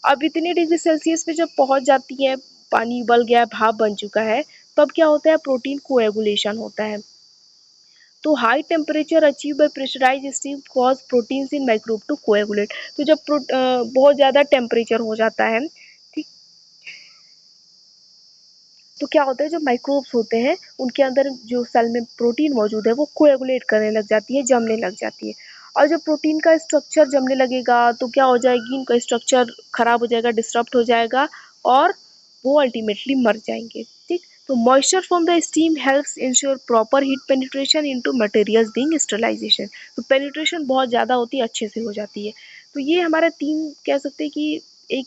अब इतने डिग्री सेल्सियस पे जब पहुंच जाती है, पानी उबल गया, भाप बन चुका है, तब क्या होता है, प्रोटीन कोएगुलेशन होता है। तो high temperature achieve by pressurise steam cause proteins in microbe to coagulate. तो जब बहुत ज़्यादा टेम्परेचर हो जाता है, ठीक, तो क्या होता है जो माइक्रोब्स होते हैं उनके अंदर जो सेल में प्रोटीन मौजूद है वो कोएगुलेट करने लग जाती है, जमने लग जाती है। और जब प्रोटीन का स्ट्रक्चर जमने लगेगा तो क्या हो जाएगी, उनका स्ट्रक्चर खराब हो जाएगा, डिस्टर्ब हो जाएगा, और वो अल्टीमेटली मर जाएंगे, ठीक। तो moisture from the steam helps ensure proper heat penetration into materials being sterilisation. तो पेनिट्रेशन बहुत ज़्यादा होती है, अच्छे से हो जाती है। तो ये हमारा 3 कह सकते हैं कि एक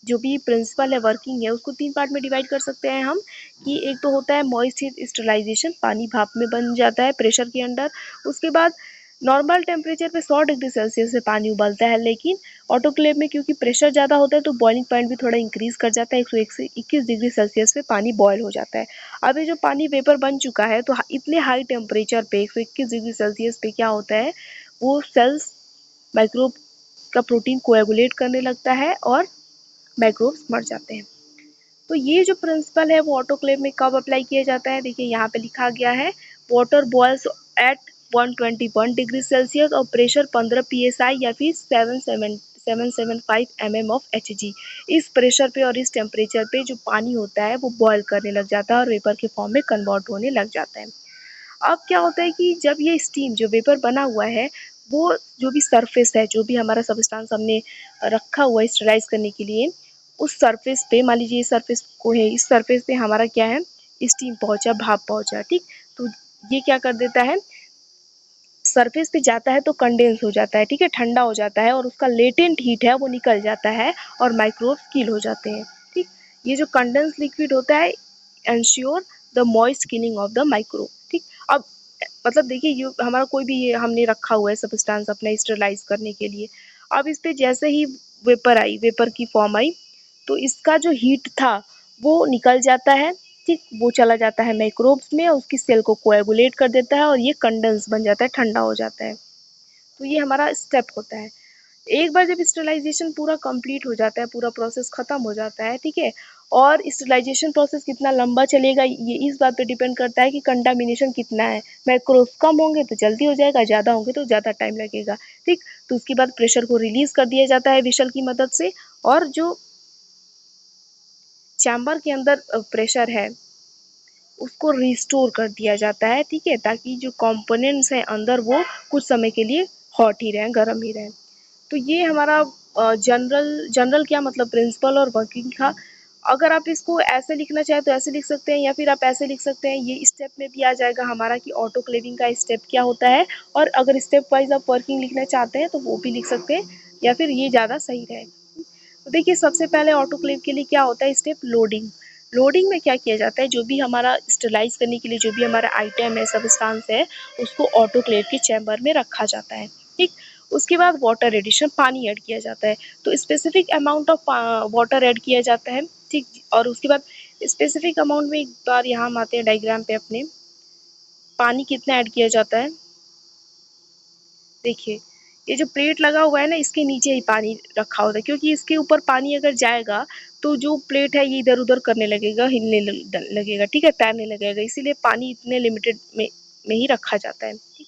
जो भी प्रिंसिपल है वर्किंग है उसको 3 पार्ट में डिवाइड कर सकते हैं हम कि एक तो होता है मॉइस्ट हीट स्टरलाइजेशन, पानी भाप में बन जाता है प्रेशर के अंडर। उसके बाद नॉर्मल टेम्परेचर पे 100 डिग्री सेल्सियस से पानी उबलता है, लेकिन ऑटोक्लेव में क्योंकि प्रेशर ज़्यादा होता है तो बॉइलिंग पॉइंट भी थोड़ा इंक्रीज कर जाता है, 101 से 21 डिग्री सेल्सियस पे पानी बॉयल हो जाता है। अब ये जो पानी वेपर बन चुका है तो इतने हाई टेम्परेचर पे 121 डिग्री सेल्सियस पे क्या होता है, वो सेल्स माइक्रोब का प्रोटीन कोएगुलेट करने लगता है और माइक्रोब्स मर जाते हैं। तो ये जो प्रिंसिपल है वो ऑटोक्लेव में कब अप्लाई किया जाता है, देखिए यहाँ पे लिखा गया है water boils at 121 degree Celsius और प्रेशर 15 psi या फिर 775 mm ऑफ Hg। इस प्रेशर पे और इस टेम्परेचर पे जो पानी होता है वो बॉयल करने लग जाता है और वेपर के फॉर्म में कन्वर्ट होने लग जाता है। अब क्या होता है कि जब ये स्टीम जो वेपर बना हुआ है वो जो भी सरफेस है, जो भी हमारा सबस्टांस हमने रखा हुआ है स्टरलाइज करने के लिए, उस सरफेस पे मान लीजिए सरफेस को है, इस सरफेस पे हमारा क्या है, स्टीम पहुंचा, भाप पहुंचा, ठीक। तो ये क्या कर देता है, सरफेस पे जाता है तो कंडेंस हो जाता है, ठीक है, ठंडा हो जाता है और उसका लेटेंट हीट है वो निकल जाता है और माइक्रोब्स किल हो जाते हैं, ठीक। ये जो कंडेंस लिक्विड होता है ensure the moist killing of the microbe, ठीक। अब मतलब देखिए ये हमारा कोई भी ये हमने रखा हुआ है सब्सटेंस अपना स्टरलाइज करने के लिए, अब इस पे जैसे ही वेपर आई, वेपर की फॉर्म आई, तो इसका जो हीट था वो निकल जाता है, ठीक, वो चला जाता है माइक्रोब्स में और उसकी सेल को कोएगुलेट कर देता है और ये कंडेंस बन जाता है, ठंडा हो जाता है। तो ये हमारा स्टेप होता है। एक बार जब स्टरलाइजेशन पूरा कंप्लीट हो जाता है, पूरा प्रोसेस खत्म हो जाता है, ठीक है, और स्टरलाइजेशन प्रोसेस कितना लंबा चलेगा ये इस बात पे डिपेंड करता है कि कंटामिनेशन कितना है। माइक्रोब्स कम होंगे तो जल्दी हो जाएगा, ज़्यादा होंगे तो ज़्यादा टाइम लगेगा, ठीक। तो उसके बाद प्रेशर को रिलीज कर दिया जाता है विशल की मदद से और जो चैम्बर के अंदर प्रेशर है उसको रिस्टोर कर दिया जाता है, ठीक है, ताकि जो कंपोनेंट्स हैं अंदर वो कुछ समय के लिए हॉट ही रहें, गर्म ही रहें। तो ये हमारा जनरल जनरल क्या मतलब प्रिंसिपल और वर्किंग था। अगर आप इसको ऐसे लिखना चाहें तो ऐसे लिख सकते हैं या फिर आप ऐसे लिख सकते हैं, ये स्टेप में भी आ जाएगा हमारा कि ऑटोक्लेविंग का स्टेप क्या होता है, और अगर स्टेप वाइज आप वर्किंग लिखना चाहते हैं तो वो भी लिख सकते हैं या फिर ये ज़्यादा सही रहे। तो देखिए सबसे पहले ऑटोक्लेव के लिए क्या होता है स्टेप, लोडिंग। लोडिंग में क्या किया जाता है, जो भी हमारा स्टरलाइज करने के लिए जो भी हमारा आइटम है, सबस्टांस है, उसको ऑटोक्लेव के चैम्बर में रखा जाता है, ठीक। उसके बाद वाटर एडिशन, पानी ऐड किया जाता है, तो specific amount of water add किया जाता है, ठीक। और उसके बाद स्पेसिफिक अमाउंट में एक बार यहाँ हम आते हैं डायग्राम पे अपने, पानी कितना ऐड किया जाता है, देखिए ये जो प्लेट लगा हुआ है ना इसके नीचे ही पानी रखा होता है, क्योंकि इसके ऊपर पानी अगर जाएगा तो जो प्लेट है ये इधर उधर करने लगेगा, हिलने लगेगा, ठीक है, तैरने लगेगा, इसीलिए पानी इतने लिमिटेड में ही रखा जाता है, ठीक।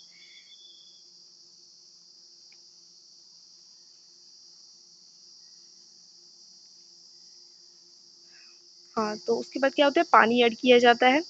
हाँ, तो उसके बाद क्या होता है, पानी ऐड किया जाता है।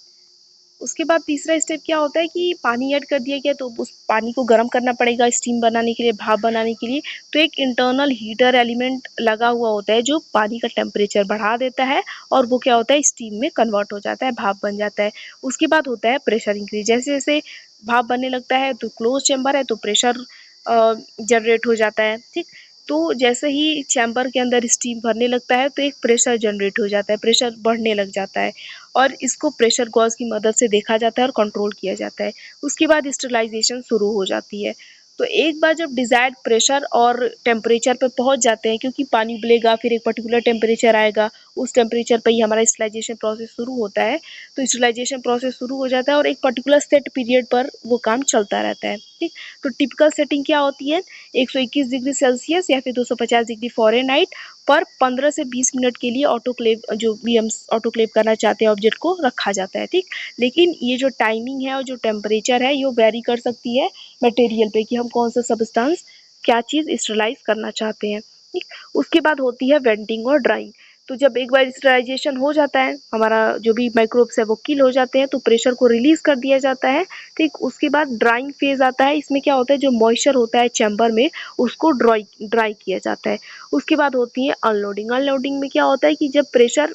उसके बाद तीसरा स्टेप क्या होता है कि पानी ऐड कर दिया गया तो उस पानी को गर्म करना पड़ेगा स्टीम बनाने के लिए, भाप बनाने के लिए। तो एक इंटरनल हीटर एलिमेंट लगा हुआ होता है जो पानी का टेम्परेचर बढ़ा देता है और वो क्या होता है स्टीम में कन्वर्ट हो जाता है, भाप बन जाता है। उसके बाद होता है प्रेशर इंक्रीज, जैसे जैसे भाप बनने लगता है तो क्लोज चैम्बर है तो प्रेशर जनरेट हो जाता है, ठीक। तो जैसे ही चैम्बर के अंदर स्टीम भरने लगता है तो एक प्रेशर जनरेट हो जाता है, प्रेशर बढ़ने लग जाता है और इसको प्रेशर गॉज की मदद से देखा जाता है और कंट्रोल किया जाता है। उसके बाद स्टरलाइजेशन शुरू हो जाती है। तो एक बार जब डिजायर्ड प्रेशर और टेम्परेचर पर पहुंच जाते हैं, क्योंकि पानी उबलेगा फिर एक पर्टिकुलर टेम्परेचर आएगा, उस टेम्परेचर पर ही हमारा स्टरलाइजेशन प्रोसेस शुरू होता है। तो स्टरलाइजेशन प्रोसेस शुरू हो जाता है और एक पर्टिकुलर सेट पीरियड पर वो काम चलता रहता है, ठीक। तो टिपिकल सेटिंग क्या होती है, 121 डिग्री सेल्सियस या फिर 250 डिग्री फ़ारेनहाइट पर 15 से 20 मिनट के लिए ऑटोक्लेव जो भी हम ऑटोक्लेव करना चाहते हैं ऑब्जेक्ट को रखा जाता है, ठीक। लेकिन ये जो टाइमिंग है और जो टेम्परेचर है ये वेरी कर सकती है मटेरियल पे कि हम कौन सा सब्सटेंस क्या चीज़ स्टरलाइज करना चाहते हैं, ठीक। उसके बाद होती है वेंटिंग और ड्राइंग। तो जब एक बार स्टरलाइजेशन हो जाता है, हमारा जो भी माइक्रोब्स है वो किल हो जाते हैं तो प्रेशर को रिलीज कर दिया जाता है, ठीक। उसके बाद ड्राइंग फेज आता है, इसमें क्या होता है जो मॉइस्चर होता है चैम्बर में उसको ड्राई किया जाता है। उसके बाद होती है अनलोडिंग। अनलोडिंग में क्या होता है कि जब प्रेशर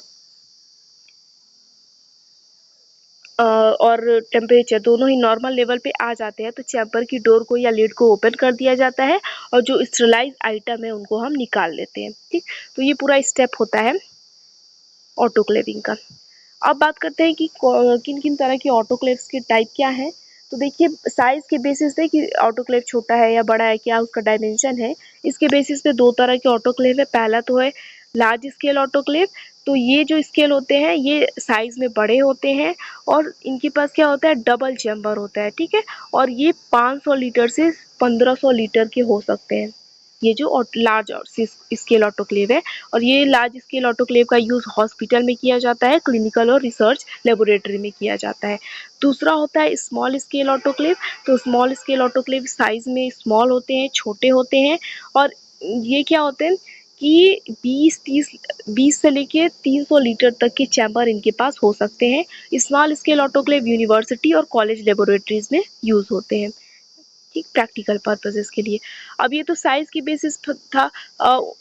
और टेम्परेचर दोनों ही नॉर्मल लेवल पे आ जाते हैं तो चैम्बर की डोर को या लिड को ओपन कर दिया जाता है और जो स्टरलाइज आइटम है उनको हम निकाल लेते हैं। ठीक, तो ये पूरा स्टेप होता है ऑटोक्लेविंग का। अब बात करते हैं कि किन किन तरह की ऑटोक्लेव्स के टाइप क्या हैं। तो देखिए साइज के बेसिस पे कि ऑटोक्लेव छोटा है या बड़ा है, क्या उसका डायमेंशन है, इसके बेसिस पे दो तरह के ऑटोक्लेव है। पहला तो है लार्ज स्केल ऑटोक्लेव। तो ये जो स्केल होते हैं ये साइज में बड़े होते हैं और इनके पास क्या होता है, डबल चैम्बर होता है। ठीक है, और ये 500 लीटर से 1500 लीटर के हो सकते हैं, ये जो लार्ज स्केल ऑटोक्लेव है। और ये लार्ज स्केल ऑटोक्लेव का यूज़ हॉस्पिटल में किया जाता है, क्लिनिकल और रिसर्च लेबोरेटरी में किया जाता है। दूसरा होता है स्मॉल स्केल ऑटोक्लेव। तो स्मॉल स्केल ऑटोक्लेव साइज में स्मॉल होते हैं, छोटे होते हैं और ये क्या होते हैं कि 20 से लेके 300 लीटर तक के चैम्बर इनके पास हो सकते हैं। स्मॉल स्केल ऑटोक्लेव यूनिवर्सिटी और कॉलेज लेबोरेटरीज में यूज़ होते हैं, ठीक, प्रैक्टिकल पर्पसेस के लिए। अब ये तो साइज की बेसिस था।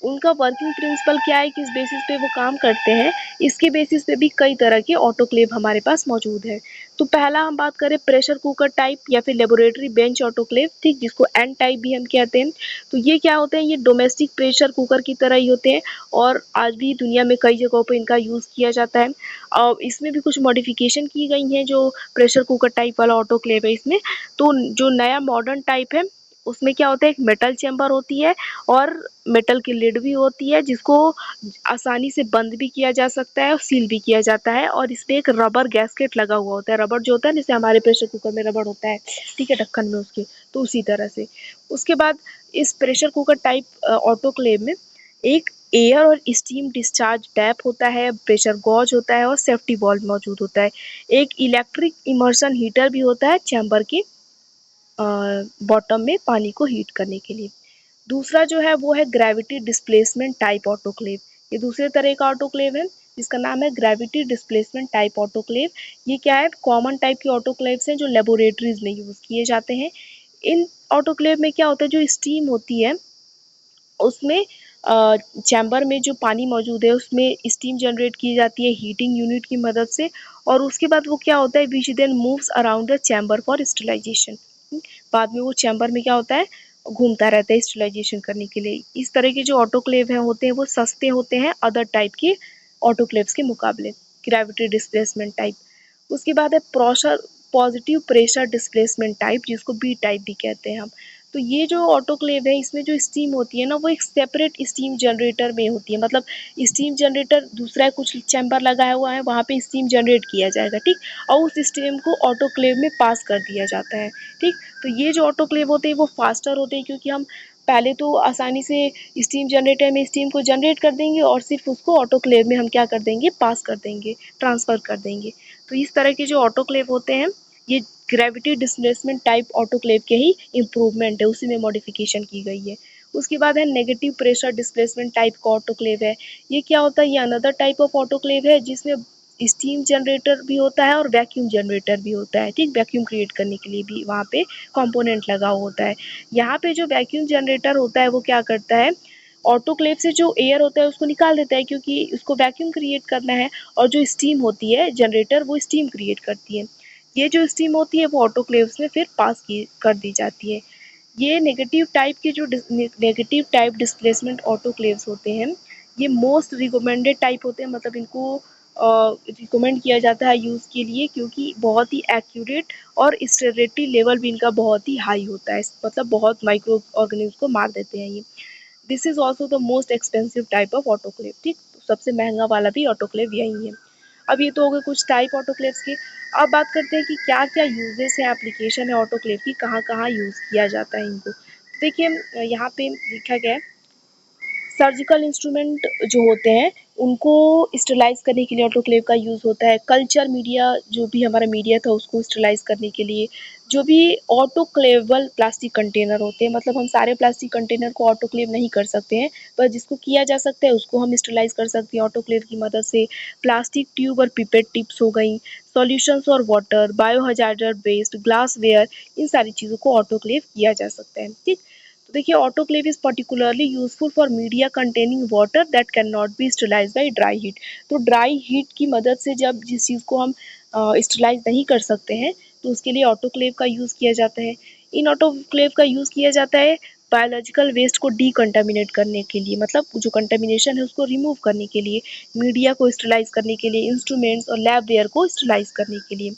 उनका वर्किंग प्रिंसिपल क्या है, किस बेसिस पे वो काम करते हैं, इसके बेसिस पे भी कई तरह के ऑटोक्लेव हमारे पास मौजूद है। तो पहला हम बात करें प्रेशर कुकर टाइप या फिर लेबोरेटरी बेंच ऑटोक्लेव, ठीक, जिसको एन टाइप भी हम कहते हैं। तो ये क्या होते हैं, ये डोमेस्टिक प्रेशर कुकर की तरह ही होते हैं और आज भी दुनिया में कई जगहों पर इनका यूज़ किया जाता है। इसमें भी कुछ मॉडिफिकेशन की गई हैं जो प्रेशर कुकर टाइप वाला ऑटोक्लेव है इसमें। तो जो नया मॉडर्न टाइप है उसमें क्या होता है, एक मेटल चैम्बर होती है और मेटल की लिड भी होती है जिसको आसानी से बंद भी किया जा सकता है और सील भी किया जाता है और इसमें एक रबर गैस्केट लगा हुआ होता है। रबर जो होता है जैसे हमारे प्रेशर कुकर में रबर होता है, ठीक है, ढक्कन में उसके, तो उसी तरह से। उसके बाद इस प्रेशर कुकर टाइप ऑटोक्लेव में एक एयर और स्टीम डिस्चार्ज टैप होता है, प्रेशर गॉज होता है और सेफ्टी वॉल्व मौजूद होता है। एक इलेक्ट्रिक इमर्शन हीटर भी होता है चैम्बर के बॉटम में पानी को हीट करने के लिए। दूसरा जो है वो है ग्रेविटी डिस्प्लेसमेंट टाइप ऑटोक्लेव। ये दूसरे तरह का ऑटोक्लेव है जिसका नाम है ग्रेविटी डिस्प्लेसमेंट टाइप ऑटोक्लेव। ये क्या है, कॉमन टाइप के ऑटोक्लेव्स हैं जो लेबोरेटरीज में यूज़ किए जाते हैं। इन ऑटोक्लेव में क्या होता है, जो स्टीम होती है उसमें चैम्बर में जो पानी मौजूद है उसमें स्टीम जनरेट की जाती है हीटिंग यूनिट की मदद से और उसके बाद वो क्या होता है, which then moves around the chamber for sterilisation. बाद में वो चैम्बर में क्या होता है, घूमता रहता है स्टरलाइजेशन करने के लिए। इस तरह के जो ऑटोक्लेव हैं होते हैं वो सस्ते होते हैं अदर टाइप के ऑटोक्लेव्स के मुकाबले, ग्रेविटी डिस्प्लेसमेंट टाइप। उसके बाद है प्रोशर पॉजिटिव प्रेशर डिस्प्लेसमेंट टाइप, जिसको बी टाइप भी कहते हैं हम। तो ये जो ऑटोक्लेव है इसमें जो स्टीम होती है ना वो एक सेपरेट स्टीम जनरेटर में होती है, मतलब स्टीम जनरेटर दूसरा कुछ चैम्बर लगाया हुआ है वहाँ पे स्टीम जनरेट किया जाएगा, ठीक, और उस स्टीम को ऑटोक्लेव में पास कर दिया जाता है, ठीक। तो ये जो ऑटोक्लेव होते हैं वो फास्टर होते हैं क्योंकि हम पहले तो आसानी से स्टीम जनरेटर में स्टीम को जनरेट कर देंगे और सिर्फ उसको ऑटोक्लेव में हम क्या कर देंगे, पास कर देंगे, ट्रांसफ़र कर देंगे। तो इस तरह के जो ऑटोक्लेव होते हैं ये ग्रेविटी डिस्प्लेसमेंट टाइप ऑटोक्लेव के ही इम्प्रूवमेंट है, उसी में मॉडिफिकेशन की गई है। उसके बाद है नेगेटिव प्रेशर डिस्प्लेसमेंट टाइप का ऑटोक्लेव है। ये क्या होता है, ये अनदर टाइप ऑफ ऑटोक्लेव है जिसमें स्टीम जनरेटर भी होता है और वैक्यूम जनरेटर भी होता है, ठीक, वैक्यूम क्रिएट करने के लिए भी वहाँ पे कंपोनेंट लगा हुआ होता है। यहाँ पे जो वैक्यूम जनरेटर होता है वो क्या करता है, ऑटोक्लेव से जो एयर होता है उसको निकाल देता है क्योंकि उसको वैक्यूम क्रिएट करना है और जो स्टीम होती है जनरेटर वो स्टीम क्रिएट करती है। ये जो स्टीम होती है वो ऑटोक्लेव्स में फिर पास की कर दी जाती है। ये नेगेटिव टाइप के जो नेगेटिव टाइप डिस्प्लेसमेंट ऑटोक्लेव्स होते हैं ये मोस्ट रिकमेंडेड टाइप होते हैं, मतलब इनको रिकमेंड किया जाता है यूज़ के लिए क्योंकि बहुत ही एक्यूरेट और स्टेरिलिटी लेवल भी इनका बहुत ही हाई होता है, मतलब बहुत माइक्रो ऑर्गेनिज्म को मार देते हैं ये। This is also the most expensive type of autoclave, ठीक, तो सबसे महंगा वाला भी ऑटोक्लेव यही है। अब ये तो हो गए कुछ टाइप ऑटोक्लेव्स के। अब बात करते हैं कि क्या-क्या यूजेस है, एप्लीकेशन है ऑटोक्लेव की, कहाँ-कहाँ यूज़ किया जाता है इनको। देखिए यहाँ पे लिखा गया है सर्जिकल इंस्ट्रूमेंट जो होते हैं उनको स्टरलाइज करने के लिए ऑटोक्लेव का यूज़ होता है। कल्चर मीडिया जो भी हमारा मीडिया था उसको स्टरलाइज करने के लिए। जो भी ऑटोक्लेवेबल प्लास्टिक कंटेनर होते हैं, मतलब हम सारे प्लास्टिक कंटेनर को ऑटोक्लेव नहीं कर सकते हैं, पर जिसको किया जा सकता है उसको हम स्टरलाइज कर सकते हैं ऑटोक्लेव की मदद से। प्लास्टिक ट्यूब और पिपेट टिप्स हो गई, सॉल्यूशंस और वाटर, बायोहजार्डर वेस्ट, ग्लासवेयर, इन सारी चीज़ों को ऑटोक्लेव किया जा सकता है, ठीक। तो देखिए autoclave is particularly useful for media containing water that can not be sterilise by dry heat. तो ड्राई हीट की मदद से जब जिस चीज़ को हम स्टरलाइज़ नहीं कर सकते हैं, तो उसके लिए ऑटोक्लेव का यूज़ किया जाता है। इन ऑटोक्लेव का यूज़ किया जाता है बायोलॉजिकल वेस्ट को डिकंटामिनेट करने के लिए, मतलब जो कंटामिनेशन है उसको रिमूव करने के लिए, मीडिया को स्टरलाइज़ करने के लिए, इंस्ट्रूमेंट्स और लैब वेयर को स्टरलाइज़ करने के लिए।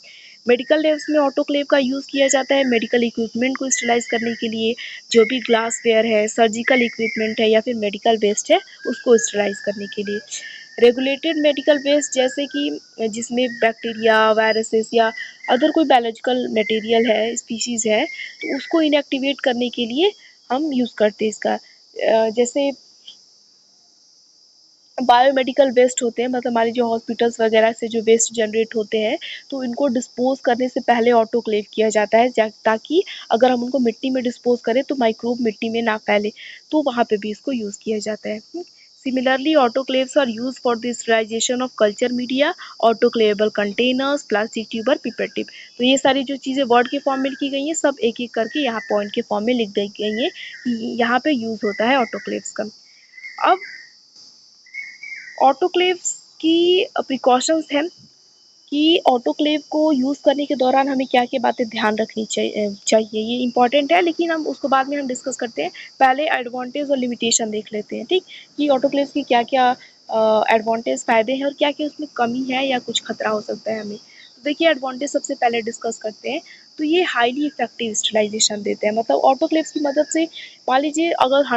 मेडिकल लैब्स में ऑटोक्लेव का यूज़ किया जाता है मेडिकल इक्विपमेंट को स्टरलाइज़ करने के लिए, जो भी ग्लासवेयर है, सर्जिकल इक्विपमेंट है या फिर मेडिकल वेस्ट है, उसको स्टरलाइज़ करने के लिए। रेगुलेटेड मेडिकल वेस्ट जैसे कि जिसमें बैक्टीरिया, वायरसेस या अदर कोई बायोलॉजिकल मटेरियल है, स्पीशीज़ है, तो उसको इनएक्टिवेट करने के लिए हम यूज़ करते हैं इसका। जैसे बायोमेडिकल वेस्ट होते हैं, मतलब हमारे जो हॉस्पिटल्स वगैरह से जो वेस्ट जनरेट होते हैं, तो इनको डिस्पोज करने से पहले ऑटोक्लेव किया जाता है, ताकि अगर हम उनको मिट्टी में डिस्पोज करें तो माइक्रोब मिट्टी में ना फैले, तो वहाँ पे भी इसको यूज़ किया जाता है। Similarly autoclaves are use for the sterilization of culture media, autoclavable containers, plastic tube और पिपेट टिप। तो ये सारी जो चीज़ें वर्ड के फॉर्म में लिखी गई हैं, सब एक एक करके यहाँ पॉइंट के फॉर्म में लिख दी गई हैं कि यहाँ पे यूज़ होता है ऑटोक्लेव्स का। अब ऑटोक्लेव्स की प्रिकॉशंस हैं कि ऑटोक्लेव को यूज़ करने के दौरान हमें क्या-क्या बातें ध्यान रखनी चाहिए। ये इम्पॉर्टेंट है, लेकिन हम उसको बाद में हम डिस्कस करते हैं। पहले एडवांटेज और लिमिटेशन देख लेते हैं, ठीक? कि ऑटोक्लेव्स की क्या-क्या एडवांटेज फ़ायदे हैं और क्या-क्या उसमें कमी है या कुछ खतरा हो सकता है हमें। तो देखिए एडवांटेज सबसे पहले डिस्कस करते हैं। तो ये हाईली इफेक्टिव स्टरलाइज़ेशन देते हैं, मतलब ऑटोक्लेव्स की मदद से मान लीजिए अगर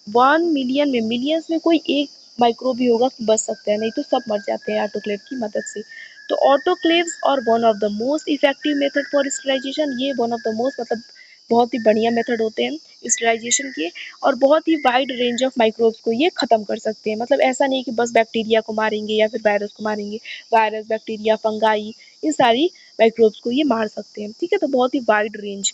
1 मिलियन में मिलियंस में कोई एक माइक्रोब भी होगा बच सकता है, नहीं तो सब मर जाते हैं ऑटोक्लेव की मदद से। तो ऑटोक्लेव्स और one of the most effective method for sterilisation, ये वन ऑफ द मोस्ट मतलब बहुत ही बढ़िया मेथड होते हैं स्टरलाइजेशन के, और बहुत ही वाइड रेंज ऑफ माइक्रोब्स को ये खत्म कर सकते हैं। मतलब ऐसा नहीं कि बस बैक्टीरिया को मारेंगे या फिर वायरस को मारेंगे, वायरस, बैक्टीरिया, फंगाई, इन सारी माइक्रोब्स को ये मार सकते हैं, ठीक है? तो बहुत ही वाइड रेंज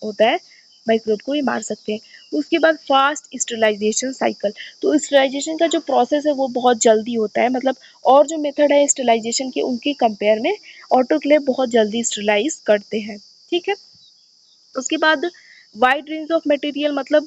होता है, माइक्रोब को ये मार सकते हैं। उसके बाद फास्ट स्टरलाइजेशन साइकिल, तो स्टरलाइजेशन का जो प्रोसेस है वो बहुत जल्दी होता है, मतलब और जो मेथड है स्टरलाइजेशन के उनके कंपेयर में ऑटोक्लेव बहुत जल्दी स्टरलाइज करते हैं, ठीक है? उसके बाद वाइड रेंज ऑफ मटेरियल, मतलब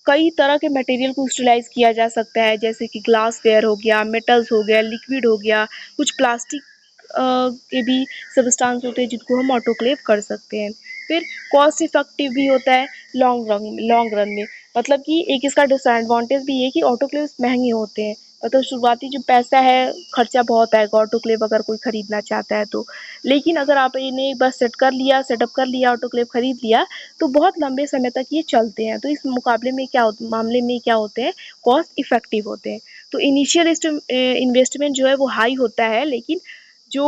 कई तरह के मटेरियल को स्टरलाइज किया जा सकता है, जैसे कि ग्लासवेयर हो गया, मेटल्स हो गया, लिक्विड हो गया, कुछ प्लास्टिक के भी सब्सटेंस होते हैं जिनको हम ऑटोक्लेव कर सकते हैं। फिर कॉस्ट इफेक्टिव भी होता है लॉन्ग रन में, मतलब कि एक इसका डिसएडवांटेज भी ये है कि ऑटोक्लेव्स महंगे होते हैं, मतलब शुरुआती जो पैसा है खर्चा बहुत आएगा ऑटोक्लेव अगर कोई खरीदना चाहता है तो। लेकिन अगर आप इन्हें एक बार सेटअप कर लिया, ऑटोक्लेव खरीद लिया, तो बहुत लंबे समय तक ये चलते हैं। तो इस मुकाबले में मामले में क्या होते हैं, कॉस्ट इफेक्टिव होते हैं। तो इनिशियल इन्वेस्टमेंट जो है वो हाई होता है, लेकिन जो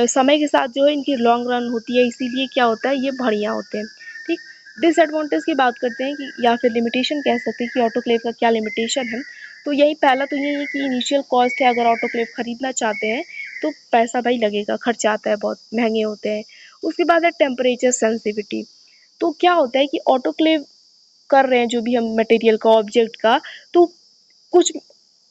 समय के साथ जो है इनकी लॉन्ग रन होती है, इसीलिए क्या होता है ये बढ़िया होते हैं, ठीक? डिसएडवांटेज की बात करते हैं कि या फिर लिमिटेशन कह सकते हैं कि ऑटोक्लेव का क्या लिमिटेशन है। तो यही पहला तो ये है कि इनिशियल कॉस्ट है, अगर ऑटोक्लेव खरीदना चाहते हैं तो पैसा भाई लगेगा, खर्चा आता है, बहुत महंगे होते हैं। उसके बाद है टेम्परेचर सेंसिटिविटी। तो क्या होता है कि ऑटोक्लेव कर रहे हैं जो भी हम मटेरियल का, ऑब्जेक्ट का, तो कुछ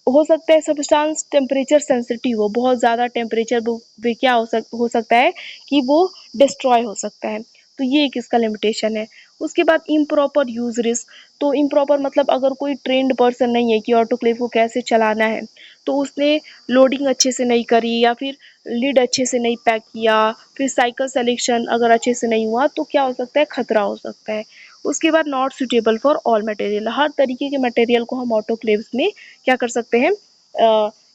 हो सकता है सब्सटेंस टेम्परेचर सेंसिटिव हो, बहुत ज़्यादा टेम्परेचर पे क्या हो सकता है कि वो डिस्ट्रॉय हो सकता है। तो ये एक इसका लिमिटेशन है। उसके बाद इम्प्रॉपर यूज़ रिस्क, तो इम्प्रॉपर मतलब अगर कोई ट्रेंड पर्सन नहीं है कि ऑटोक्लेव को कैसे चलाना है, तो उसने लोडिंग अच्छे से नहीं करी या फिर लिड अच्छे से नहीं पैक किया, फिर साइकिल सेलेक्शन अगर अच्छे से नहीं हुआ, तो क्या हो सकता है, खतरा हो सकता है। उसके बाद not suitable for all material, हर तरीके के मटेरियल को हम ऑटोक्लेव्स में क्या कर सकते हैं,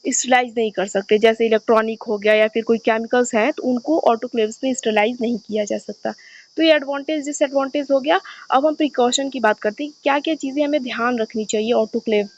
स्टरलाइज नहीं कर सकते। जैसे इलेक्ट्रॉनिक हो गया या फिर कोई केमिकल्स हैं, तो उनको ऑटोक्लेव्स में स्टरलाइज नहीं किया जा सकता। तो ये एडवांटेज डिसएडवांटेज हो गया। अब हम प्रिकॉशन की बात करते हैं, क्या क्या चीज़ें हमें ध्यान रखनी चाहिए ऑटोक्लेव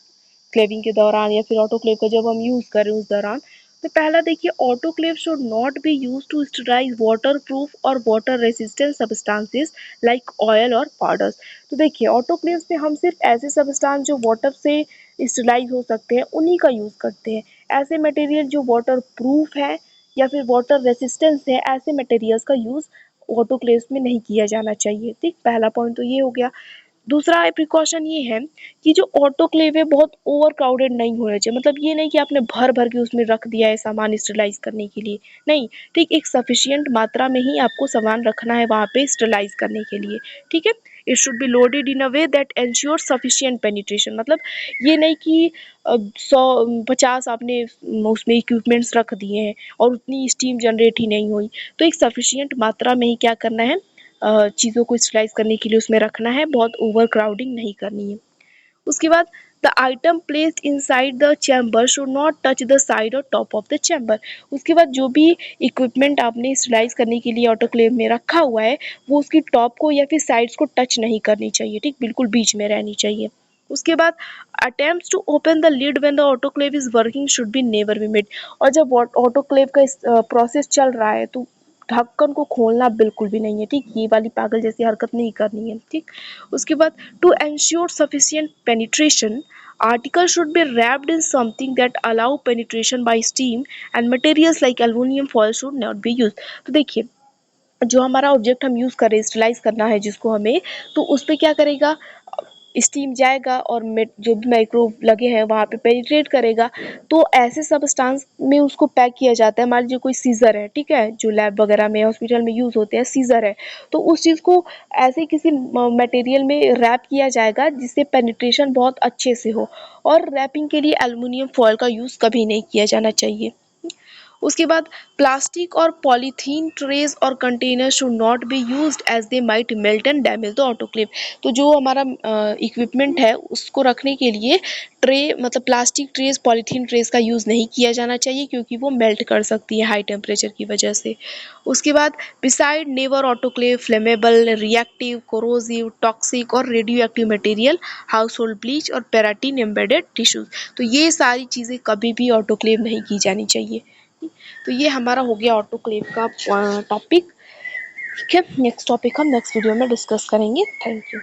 क्लेविंग के दौरान या फिर ऑटोक्लेव का जब हम यूज़ करें उस दौरान। तो पहला देखिए, autoclave should not be use to sterilize water proof और water resistant substances like oil और पाउडर्स। तो देखिए ऑटोक्लेव्स में हम सिर्फ ऐसे सब्सटेंस जो वाटर से स्टरलाइज हो सकते हैं उन्हीं का यूज़ करते हैं। ऐसे मटेरियल जो वाटर प्रूफ है या फिर वाटर रेसिस्टेंस है, ऐसे मटेरियल्स का यूज़ ऑटोक्लेव्स में नहीं किया जाना चाहिए, ठीक? पहला पॉइंट तो ये हो गया। दूसरा प्रिकॉशन ये है कि जो ऑटोक्लेव है बहुत ओवर क्राउडेड नहीं होना चाहिए, मतलब ये नहीं कि आपने भर भर के उसमें रख दिया है सामान स्टरलाइज करने के लिए, नहीं, ठीक, एक सफिशियंट मात्रा में ही आपको सामान रखना है वहाँ पे स्टरलाइज करने के लिए, ठीक है? It should be loaded in a way that ensure sufficient penetration. मतलब ये नहीं कि 150 आपने उसमें इक्विपमेंट्स रख दिए हैं और उतनी स्टीम जनरेट ही नहीं हुई। तो एक सफिशिएंट मात्रा में ही क्या करना है, चीज़ों को स्टरलाइज करने के लिए उसमें रखना है, बहुत ओवर क्राउडिंग नहीं करनी है। उसके बाद the item placed inside the chamber should not touch the side और टॉप ऑफ द चैम्बर। उसके बाद जो भी इक्विपमेंट आपने स्टरलाइज करने के लिए ऑटोक्लेव में रखा हुआ है वो उसकी टॉप को या फिर साइड्स को टच नहीं करनी चाहिए, ठीक, बिल्कुल बीच में रहनी चाहिए। उसके बाद attempts to open the lid when the autoclave is working should be never be made. और जब ऑटोक्लेव का प्रोसेस चल रहा है तो ढक्कन को खोलना बिल्कुल भी नहीं है, ठीक, ये वाली पागल जैसी हरकत नहीं करनी है, ठीक। उसके बाद to ensure sufficient penetration article should be wrapped in something that allow penetration by steam and materials like aluminum foil should not be used। तो देखिए जो हमारा ऑब्जेक्ट हम यूज़ कर रहे हैं, स्टरलाइज करना है जिसको हमें, तो उस पे क्या करेगा, स्टीम जाएगा और जो भी माइक्रोव लगे हैं वहाँ पे पेनिट्रेट करेगा। तो ऐसे सब्सटेंस में उसको पैक किया जाता है। मान लीजिए कोई सीज़र है, ठीक है, जो लैब वगैरह में हॉस्पिटल में यूज़ होते हैं, सीज़र है, तो उस चीज़ को ऐसे किसी मटेरियल में रैप किया जाएगा जिससे पेनिट्रेशन बहुत अच्छे से हो। और रैपिंग के लिए एल्युमिनियम फॉयल का यूज़ कभी नहीं किया जाना चाहिए। उसके बाद प्लास्टिक और पॉलीथीन ट्रेज और container should not be used as they might melt and damage the autoclave. तो जो हमारा इक्विपमेंट है उसको रखने के लिए ट्रे, मतलब प्लास्टिक ट्रेज, पॉलीथीन ट्रेज का यूज़ नहीं किया जाना चाहिए क्योंकि वो मेल्ट कर सकती है हाई टेम्परेचर की वजह से। उसके बाद beside never autoclave flammable, reactive, corrosive, toxic और radioactive material, household bleach और पेराटीन एम्बेडेड टिश्यूज। तो ये सारी चीज़ें कभी भी ऑटोक्लेव नहीं की जानी चाहिए। तो ये हमारा हो गया ऑटोक्लेव का टॉपिक। ठीक है, नेक्स्ट टॉपिक हम नेक्स्ट वीडियो में डिस्कस करेंगे। Thank you.